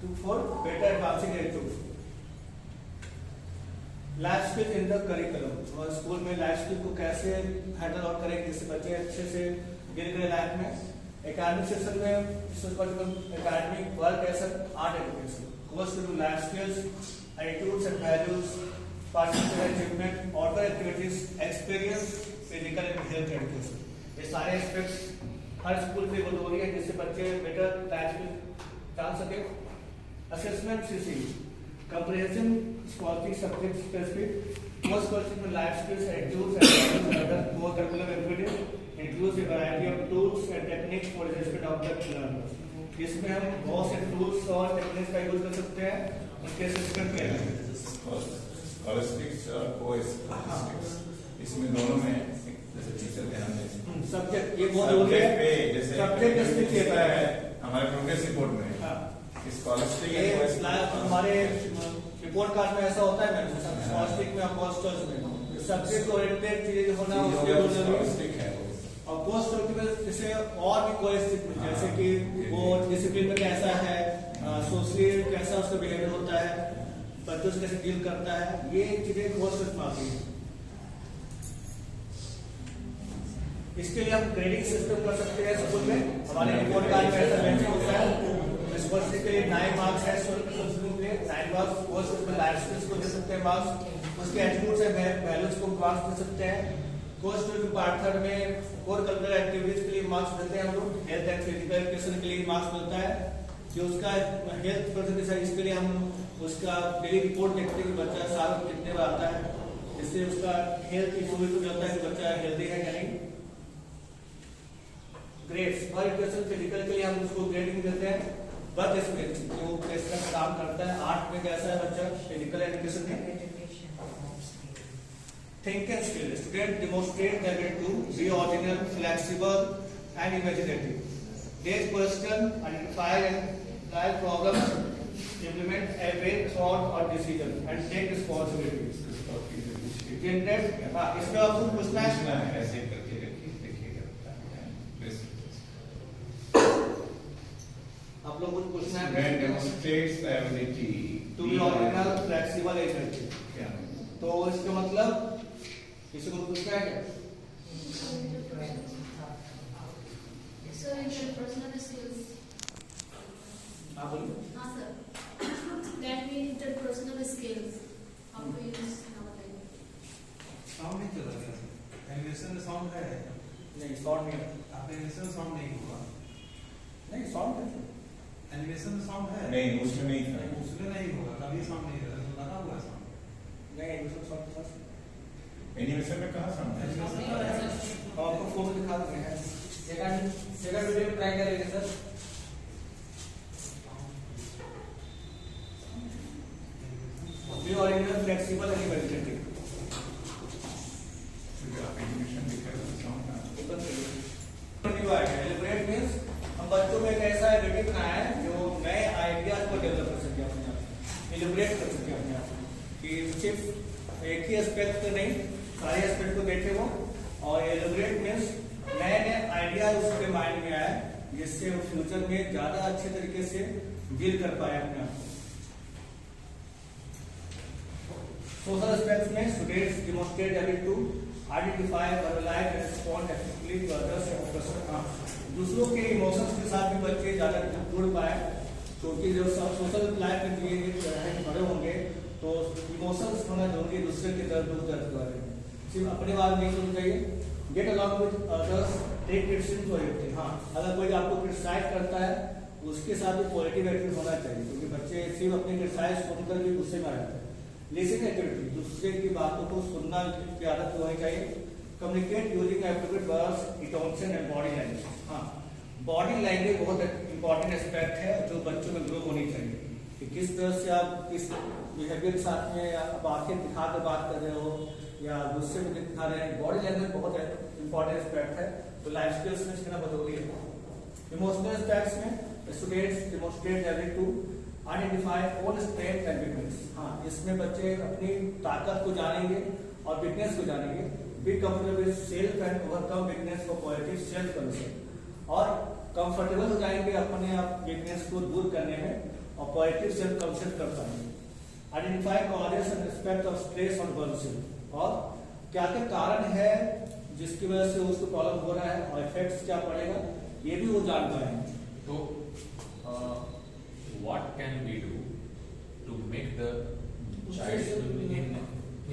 to for better advancing attitude. Life skill in the curriculum, और स्कूल में लाइफ स्किल को कैसे हैंडल आउट करेंगे जिससे बच्चे अच्छे से डील करें लाइफ में। एकेडमिक सेक्शन में academic work as art education, course to life skills, attitudes and values, participate achievement, outdoor activities, experience, physical and health education. ये सारे एस्पेक्ट्स हर स्कूल में जरूरी है जिससे बच्चे बेटर लाइफ स्किल जान सके। Assessment CC comprehension scholastic subject specific most courses में life skills, attitudes and other core curriculum activities includes a variety of tools and techniques for assessment of the learners। इसमें हम बहुत से tools और techniques का use कर सकते हैं उनके assessment के लिए। Scholastics और co-scholastics इसमें दोनों में जैसे टीचर ध्यान दें सब्जेक्ट ये बहुत जरूरी है, जैसे सब्जेक्ट स्पेसिफिक है हमारे प्रोग्रेस रिपोर्ट में। हाँ स्कॉलस्टिक हमारे रिपोर्ट कार्ड में ऐसा होता है मैम, स्कॉलस्टिक में और कोर्स में सब्जेक्ट ओरिएंटेड चीजें जो होना उसके बहुत जरूरी है। और कोर्स में जैसे और भी कोर्स जैसे कि वो डिसिप्लिन में कैसा है, सोशली कैसा उसका बिहेवियर होता है, बच्चों से कैसे डील करता है, ये चीजें कोर्स में आती है। इसके लिए हम ग्रेडिंग सिस्टम कर सकते हैं स्कूल में, हमारे रिपोर्ट कार्ड में ऐसा मेंशन होता है। कोर्स के लिए 9 मार्क्स है, 9 मार्क्स कोर्स में लाइफ स्किल्स को दे सकते हैं मार्क्स, उसके एटीट्यूड्स एंड वैल्यूज को मार्क्स दे सकते हैं। कोर्स के पार्ट 3 में कोर कल्चरल एक्टिविटीज के लिए मार्क्स देते हैं हम लोग, हेल्थ एंड फिजिकल एजुकेशन के लिए मार्क्स मिलता है। जो उसका हेल्थ परसेंटेज है इसके लिए हम उसका डेली रिपोर्ट देखते हैं कि बच्चा साल में कितने बार आता है, जिससे उसका हेल्थ इशू भी हो जाता है कि बच्चा हेल्दी है या नहीं। ग्रेड्स और एजुकेशन फिजिकल के लिए हम उसको ग्रेडिंग देते हैं। बट इसमें जो कैसा काम करता है, आर्ट में कैसा है बच्चा, फिजिकल एजुकेशन में think and skill, student demonstrate ability to be original, flexible and imaginative, raise question, identify and solve problems, implement a way thought और decision and take responsibility. Generate इसमें आपको पूछना है ऐसे करके देखिएगा आप लोग कुछ पूछना है। Student demonstrates the ability to be original, flexible, agile। क्या तो इसका मतलब किसी को पूछना है क्या? Sir, interpersonal skills. हाँ बोलिए। हाँ sir. That means interpersonal skills. How to use nowadays. Sound नहीं चला गया सर, एनिमेशन में साउंड है नहीं साउंड नहीं है। आप एनिमेशन में साउंड नहीं होगा, नहीं साउंड है एनिमेशन में साउंड है नहीं उसमें नहीं था। उसमें नहीं होगा, तभी साउंड नहीं लगा हुआ है साउंड। नहीं दूसरा साउंड था। एनिमेशन में कहाँ साउंड और आपको फोटो दिखा देते हैं। सेकंड वीडियो में ट्राई करेंगे sir. B original, flexible and imaginative. Animation दिखेगा साउंड एलिब्रेट मींस हम बच्चों में एक ऐसा एबिलिटी बनाया है जो नए आइडियाज को डेवलप कर सके अपने आप, एलिब्रेट कर सके अपने आप, कि सिर्फ एक ही एस्पेक्ट पे नहीं सारे एस्पेक्ट को देखे वो। और एलिब्रेट मींस नए नए आइडियाज उसके माइंड में आए जिससे वो फ्यूचर में ज्यादा अच्छे तरीके से डील कर पाए अपने आप। सोशल एस्पेक्ट्स में students demonstrate ability to identify, verbalise and respond effectively to others expression. दूसरों के इमोशंस के साथ भी बच्चे ज्यादा जुड़ पाए, क्योंकि जब सब सोशल लाइफ में बड़े होंगे तो इमोशंस होना जरूरी है, दूसरे के दर्द के बारे में सिर्फ अपने बारे में नहीं सोचना चाहिए। Get along with others, take criticism for everything. हाँ, अगर कोई आपको क्रिटिसाइज करता है उसके साथ भी पॉजिटिव एटीट्यूड होना चाहिए, क्योंकि बच्चे सिर्फ अपने क्रिटिसाइज सुनकर भी गुस्से में आ जाते हैं। लिसनिंग एबिलिटी, दूसरे की बातों को सुनना की आदत होनी चाहिए। Communicate using appropriate words, intonation and body language. हाँ, बॉडी लैंग्वेज बहुत इंपॉर्टेंट एस्पेक्ट है जो बच्चों में ग्रो होनी चाहिए, कि किस तरह से आप किस बिहेवियर के साथ में आप आंखें दिखा कर बात कर रहे हो या गुस्से में दिखा रहे हैं। बॉडी लैंग्वेज बहुत इंपॉर्टेंट एस्पेक्ट है, तो लाइफ स्किल्स में सीखना बहुत जरूरी है। इमोशनल एस्पेक्ट्स में students demonstrate ability to identify own strength and weakness. हाँ, इसमें बच्चे अपनी ताकत को जानेंगे और वीकनेस को जानेंगे। B comfortable with self and overcome weakness for positive self concept. और कंफर्टेबल हो जाएंगे अपने आप वीकनेस को दूर करने में और पॉजिटिव सेल्फ कंसेप्ट कर पाएंगे। Identify causes and aspect of stress on person, और क्या क्या कारण है जिसकी वजह से उसको प्रॉब्लम हो रहा है और इफेक्ट्स क्या पड़ेगा ये भी वो जान पाएंगे। तो what can we do to make the child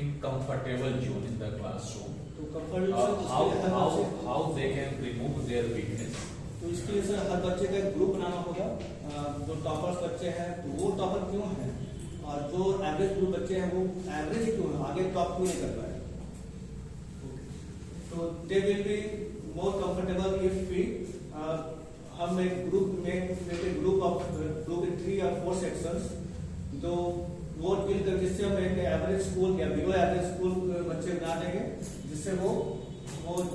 in comfortable zone in the classroom? तो comfortable How they can remove their weakness? तो इसके लिए सर हर बच्चे का एक ग्रुप बनाना होगा। जो टॉपर्स बच्चे हैं तो वो टॉपर क्यों हैं, और जो एवरेज ग्रुप बच्चे हैं वो एवरेज क्यों है, आगे टॉप क्यों नहीं कर पाए। तो they will be more comfortable if we हम एक ग्रुप में ग्रुप इन 3 or 4 सेक्शंस जो वो डील कर, जिससे हम एक एवरेज स्कूल या बिलो एवरेज स्कूल बच्चे बना देंगे जिससे वो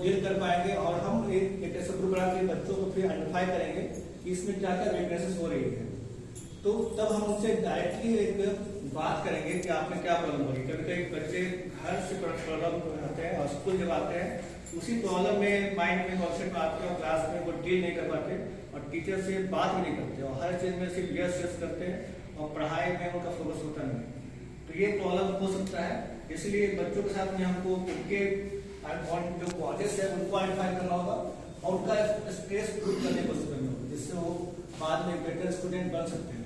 डील कर पाएंगे, और हम एक ऐसा ग्रुप बना के बच्चों को फिर आइडेंटिफाई करेंगे कि इसमें क्या क्या वीकनेसेस हो रही है। तो तब हम उनसे डायरेक्टली एक बात करेंगे कि आपने क्या प्रॉब्लम हो रही है। कभी कभी बच्चे घर से प्रॉब्लम आते हैं और स्कूल जब आते हैं उसी प्रॉब्लम में माइंड में कॉन्सेप्ट में आते हैं और क्लास में वो डील नहीं कर पाते और टीचर से बात भी नहीं करते और हर चीज में सिर्फ यस करते हैं और पढ़ाई में उनका फोकस होता नहीं। तो ये प्रॉब्लम हो सकता है, इसलिए बच्चों के साथ में हमको उनके जो कॉजेस है उनको आइडेंटिफाई करना होगा और उनका स्ट्रेस दूर करने की कोशिश करनी होगी जिससे वो बाद में बेटर स्टूडेंट बन सकते हैं।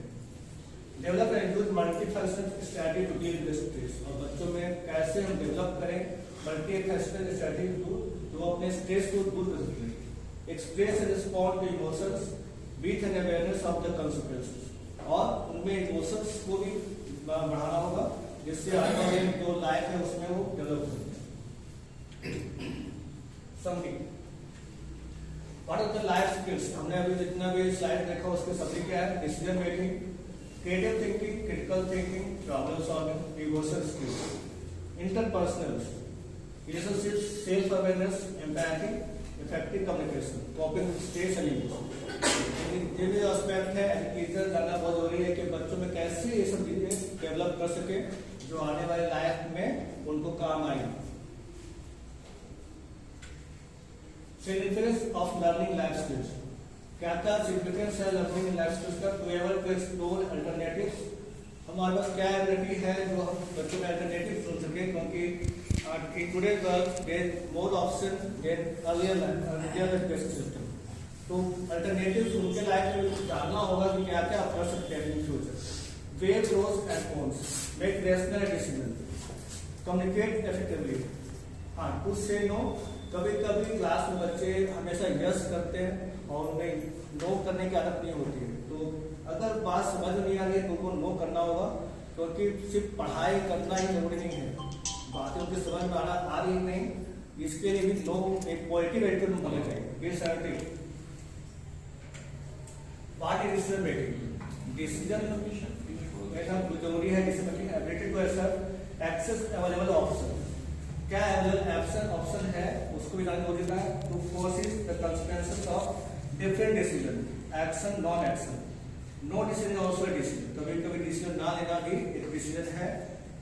Develop and use multifaceted strategy to deal with stress, और बच्चों में कैसे हम डेवलप करें मल्टीफैसेटेड स्ट्रेटजी तो अपने स्ट्रेस को दूर कर सकते हैं। Express and respond to emotions with an awareness of the consequences, और उनमें इमोशंस को भी बढ़ाना होगा जिससे आगे जो लाइफ है उसमें वो डेवलप हो। Summary, what are the life skills, हमने अभी जितना भी स्लाइड देखा उसके सभी क्या है, decision making, creative thinking, critical thinking, problem solving, emotional skills, interpersonal relationships, self awareness, empathy, effective communication, कॉपिंग with stress and emotion. ये भी एस्पेक्ट है टीचर जानना बहुत जरूरी है कि बच्चों में कैसे ये सब चीजें डेवलप कर सके जो आने वाली लाइफ में उनको काम आएगी। Significance of learning life skills, क्या क्या सिग्निफिकेंस है लर्निंग लाइफ स्किल्स का, to able to explore alternatives, हमारे पास क्या एबिलिटी है जो हम बच्चों में अल्टरनेटिव चुन सके, क्योंकि in today world there more option than earlier education system. तो अल्टरनेटिव्स उनके लाइफ में जानना होगा कि क्या क्या कर सकते हैं in future. Weigh pros and cons, make rational decision, communicate effectively, हाँ टू से नो। कभी कभी क्लास में बच्चे हमेशा यस करते हैं और उन्हें नो करने की आदत नहीं होती है, तो अगर बात समझ नहीं आ रही है तो उनको नो करना होगा, क्योंकि सिर्फ पढ़ाई करना ही जरूरी नहीं है, बातें उनकी समझ में आ रही नहीं, इसके लिए भी लोग एक पॉजिटिव एटीट्यूड होना चाहिए। What is decision making, decision जरूरी है, decision making ability to access available option, क्या अवेलेबल ऑप्शन है उसको भी जानना होता है। To foresees the consequences of different decision, action non action, no decision also decision, कभी कभी डिसीजन ना लेना भी एक डिसीजन है,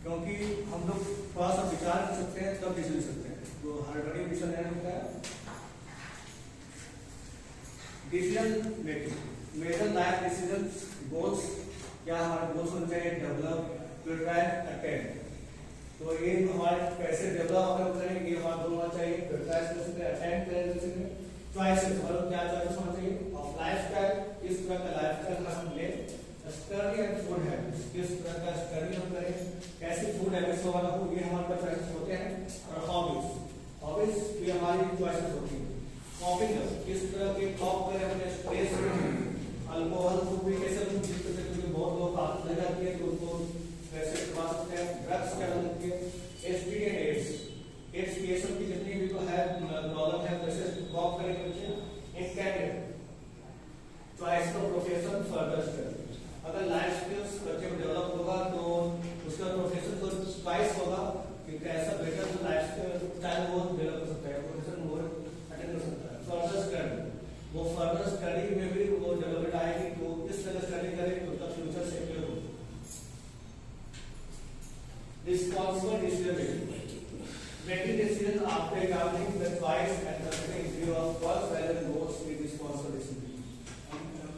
क्योंकि हम लोग थोड़ा सा विचार कर सकते हैं तब डिसीजन ले सकते हैं, तो हर बड़ी डिसीजन लेना होता है। Decision making, major life decision goals, क्या हमारे गोल्स होने चाहिए, डेवलप, प्रिपेयर, अटेंड, तो ये हमारे कैसे डेवलप करें ये हमारा गोल होना चाहिए, अटेंड करें, चॉइसेस मतलब क्या चॉइसेस होना चाहिए, ऑफ लाइफस्टाइल, किस तरह का लाइफस्टाइल हम ले, स्टडी एंड फूड हैबिट्स, किस तरह का स्टडी हम करें, कैसी फूड हैबिट्स हमारा हो, ये हमारे पास चॉइसेस होते हैं। और हॉबीज भी हमारी चॉइसेस होती है। कॉपिंग, किस तरह के कॉप करें अपने स्ट्रेस में, अल्कोहल को भी कैसे हम चीज कर सकते हैं, बहुत लोग आदत लग जाती है तो उसको कैसे करवा सकते हैं, ड्रग्स क्या सकते हैं, एसटीडी एंड एड्स की ये सब की जितनी भी तो है प्रॉब्लम है कैसे कॉप करेंगे बच्चे, instant choice of profession, further study, अगर लाइफ स्किल्स बच्चे को डेवलप होगा तो उसका प्रोफेशन तो चॉइस होगा कि कैसा बेटर लाइफ स्टाइल वो डेवलप कर सकता है, प्रोफेशन वो अटेंड कर सकता है। फर्दर स्टडी, वो फर्दर स्टडी में भी वो डेवलपमेंट आएगी, तो किस तरह स्टडी करें तो उसका फ्यूचर सिक्योर हो। Responsible decision making decision after examining the choice and considering view of first value goals with responsible decision।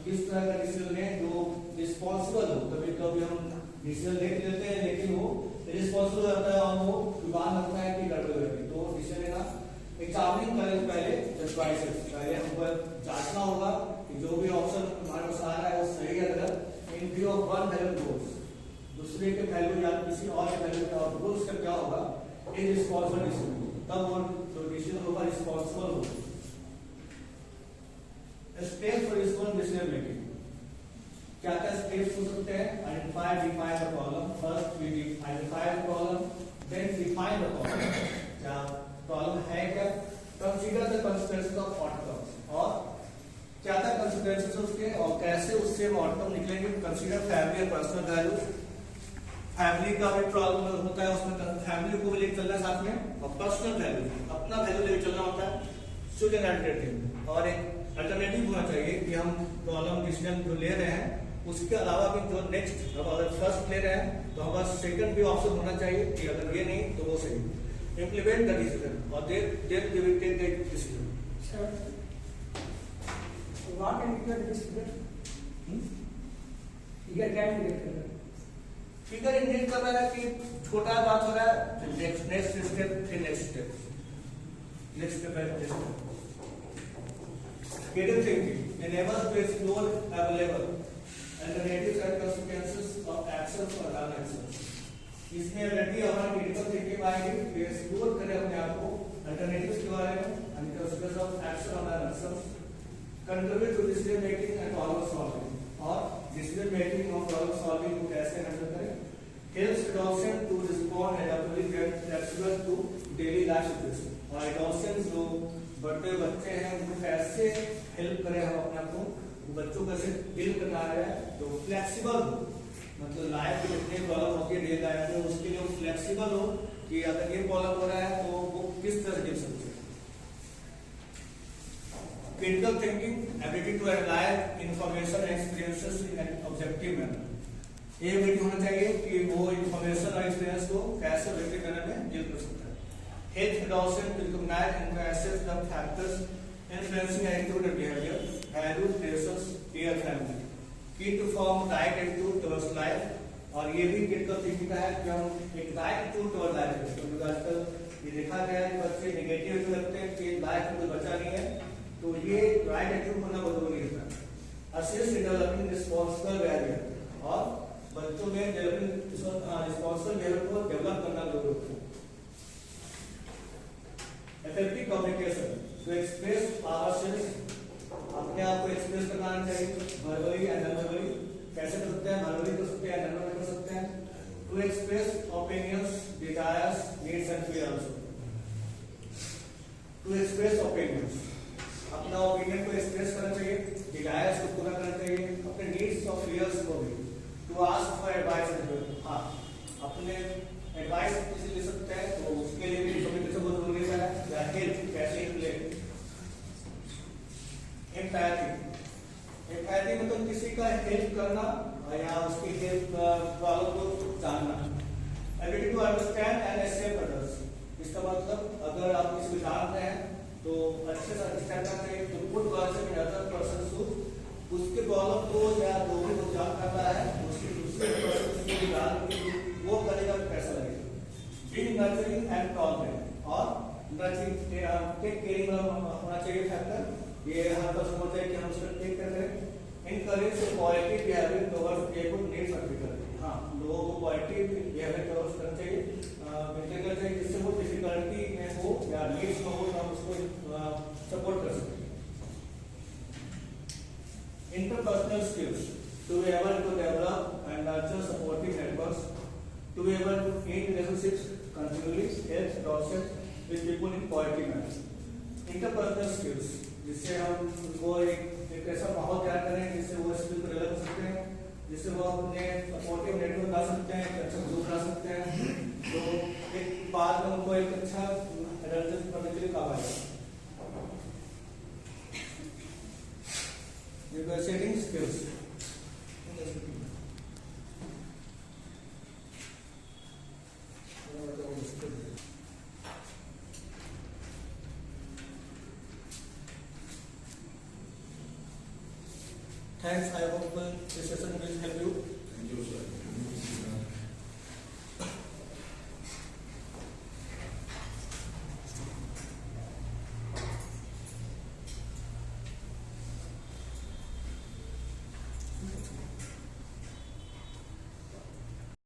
किस तरह का डिसीजन लें जो रिस्पॉन्सिबल हो, कभी कभी हम डिसीजन देख लेते हैं लेकिन वो रिस्पॉन्सिबल रहता है और वो विवाद लगता है कि गड़बड़ हो गई, तो डिसीजन लेना एग्जामिनिंग करें पहले चॉइसेस, पहले हमको जांचना होगा कि जो भी ऑप्शन हमारे पास आ रहा है वो सही है गलत। इन view of one value goals, दूसरे के वैल्यू या किसी और के वैल्यू का गोल्स का क्या होगा, इन रिस्पॉन्सिबल डिसीजन, तब वो जो डिसीजन होगा रिस्पॉन्सिबल होगा। Step for response decision making, क्या क्या स्टेप्स हो सकते हैं? Identify define the problem, first we identify the problem, then define the problem, क्या प्रॉब्लम है क्या, consider the consequences of outcomes, और क्या क्या कंसिक्वेंसेस उसके और कैसे उससे आउटकम निकलेंगे। कंसीडर फैमिली और पर्सनल वैल्यूज, फैमिली का भी प्रॉब्लम होता है उसमें, फैमिली को भी लेकर चलना है साथ में, और पर्सनल वैल्यू अपना वैल्यू लेकर चलना होता है। शुड एन अल्टरनेटिव, और एक अल्टरनेटिव होना चाहिए कि हम प्रॉब्लम डिसीजन जो ले रहे हैं उसके अलावा भी जो नेक्स्ट, हम अगर फर्स्ट ले रहे हैं तो हमारा सेकंड भी ऑप्शन होना चाहिए कि अगर ये नहीं तो वो सही। इम्प्लीमेंट द डिसीजन और then they will take the decision. Sir what indicate this figure? Figure क्या इंडिकेट कर रहा है? फिगर इंडिकेट कर रहा है कि छोटा बात हो रहा है, नेक्स्ट स्टेप, फिर नेक्स्ट स्टेप, नेक्स्ट स्टेप है next step. Critical thinking enables to explore available alternatives and consequences of actions or non-actions. इसमें रेडी हमारा क्रिटिकल थिंकिंग आएगी कि एक्सप्लोर करें अपने आप को अल्टरनेटिव्स के बारे में and consequences of action or non-actions, contribute to decision making and problem solving, और decision making और problem solving को कैसे हैंडल करें, helps adoption to respond adaptively and flexible to daily life situation, और adoption जो बड़े बच्चे हैं उनको कैसे हेल्प करें हम अपने आप को, बच्चों को कैसे डील करना है तो फ्लेक्सिबल हो, मतलब लाइफ में जितनी प्रॉब्लम होती है डेली लाइफ में उसके लिए फ्लेक्सिबल हो कि अगर ये प्रॉब्लम हो रहा है तो वो किस तरह से डील सकते हैं। Critical thinking ability to analyse information and experiences in an objective manner, ये एबिलिटी होना चाहिए कि वो इंफॉर्मेशन और एक्सपीरियंस को कैसे ऑब्जेक्टिव मैनर में डील कर सकता है। Helps adoption to recognize and assess the factors influencing attitude and behavior, values, pressures, peer, family. Key to form right attitude towards life, और ये भी क्रिटिकल थिंकिंग का है कि हम एक राइट एटीट्यूड टुवर्ड लाइफ रखें, क्योंकि आजकल ये देखा गया है कि बच्चे नेगेटिव एटीट्यूड रखते हैं कि लाइफ में कोई बचा नहीं है, तो ये राइट एटीट्यूड होना बहुत जरूरी है। Assist in developing responsible behaviour, और बच्चों में डेवलपिंग रिस्पॉन्सिबल बिहेवियर को डेवलप करना जरूरी है। Effective communication to express ourselves, अपने आप को एक्सप्रेस करना आना चाहिए verbally and non-verbally, कैसे कर सकते हैं, verbally कर सकते हैं, non-verbally कर सकते हैं। To express opinions, desires, needs and fears also. To express opinions, अपना ओपिनियन को एक्सप्रेस करना चाहिए, desires को पूरा करना चाहिए, अपने needs और fears को भी। To ask for advice and help, हाँ अपने एडवाइस किसी ले सकते हैं तो उसके लिए भी कम्युनिकेशन बहुत जरूरी है, या हेल्प कैसे ले। एम्पैथी मतलब किसी का हेल्प करना या उसकी हेल्प प्रॉब्लम को जानना। Ability to understand and accept others, इसका मतलब अगर आप किसी को जान रहे हैं तो अच्छे से अंडरस्टैंड करना चाहिए, तो good person other person to उसके प्रॉब्लम को या जो भी वो जान करता है उसके दूसरे पर्सन को जान वो करेगा कैसा लगेगा। बीइंग नर्चरिंग एंड टॉलरेंट, और नर्चरिंग टेक केयरिंग होना चाहिए फैक्टर, ये हर पर्सन होता है कि हम उसको टेक करें। Encourage positive behaviour towards people needs of difficulty, हाँ लोगों को पॉजिटिव बिहेवियर टुवर्ड्स करना चाहिए, मेंटेन करना चाहिए जिससे वो डिफिकल्टी में हो या नीड्स में हो तो हम उसको सपोर्ट कर सकें। Interpersonal skills to be able to develop and nurture supportive networks, to be able to create relationships continually, helps adoption with people in positive manner. Interpersonal skills, जिससे हम उनको एक ऐसा माहौल तैयार करें जिससे वो स्किल को डेवलप कर सकते हैं, जिससे वो अपने सपोर्टिव नेटवर्क ला सकते हैं, एक अच्छा ग्रुप ला सकते हैं, तो एक बाद में उनको एक अच्छा एडल्ट करने के लिए काम आएगा। Negotiating skills, thanks, I hope this session will help you.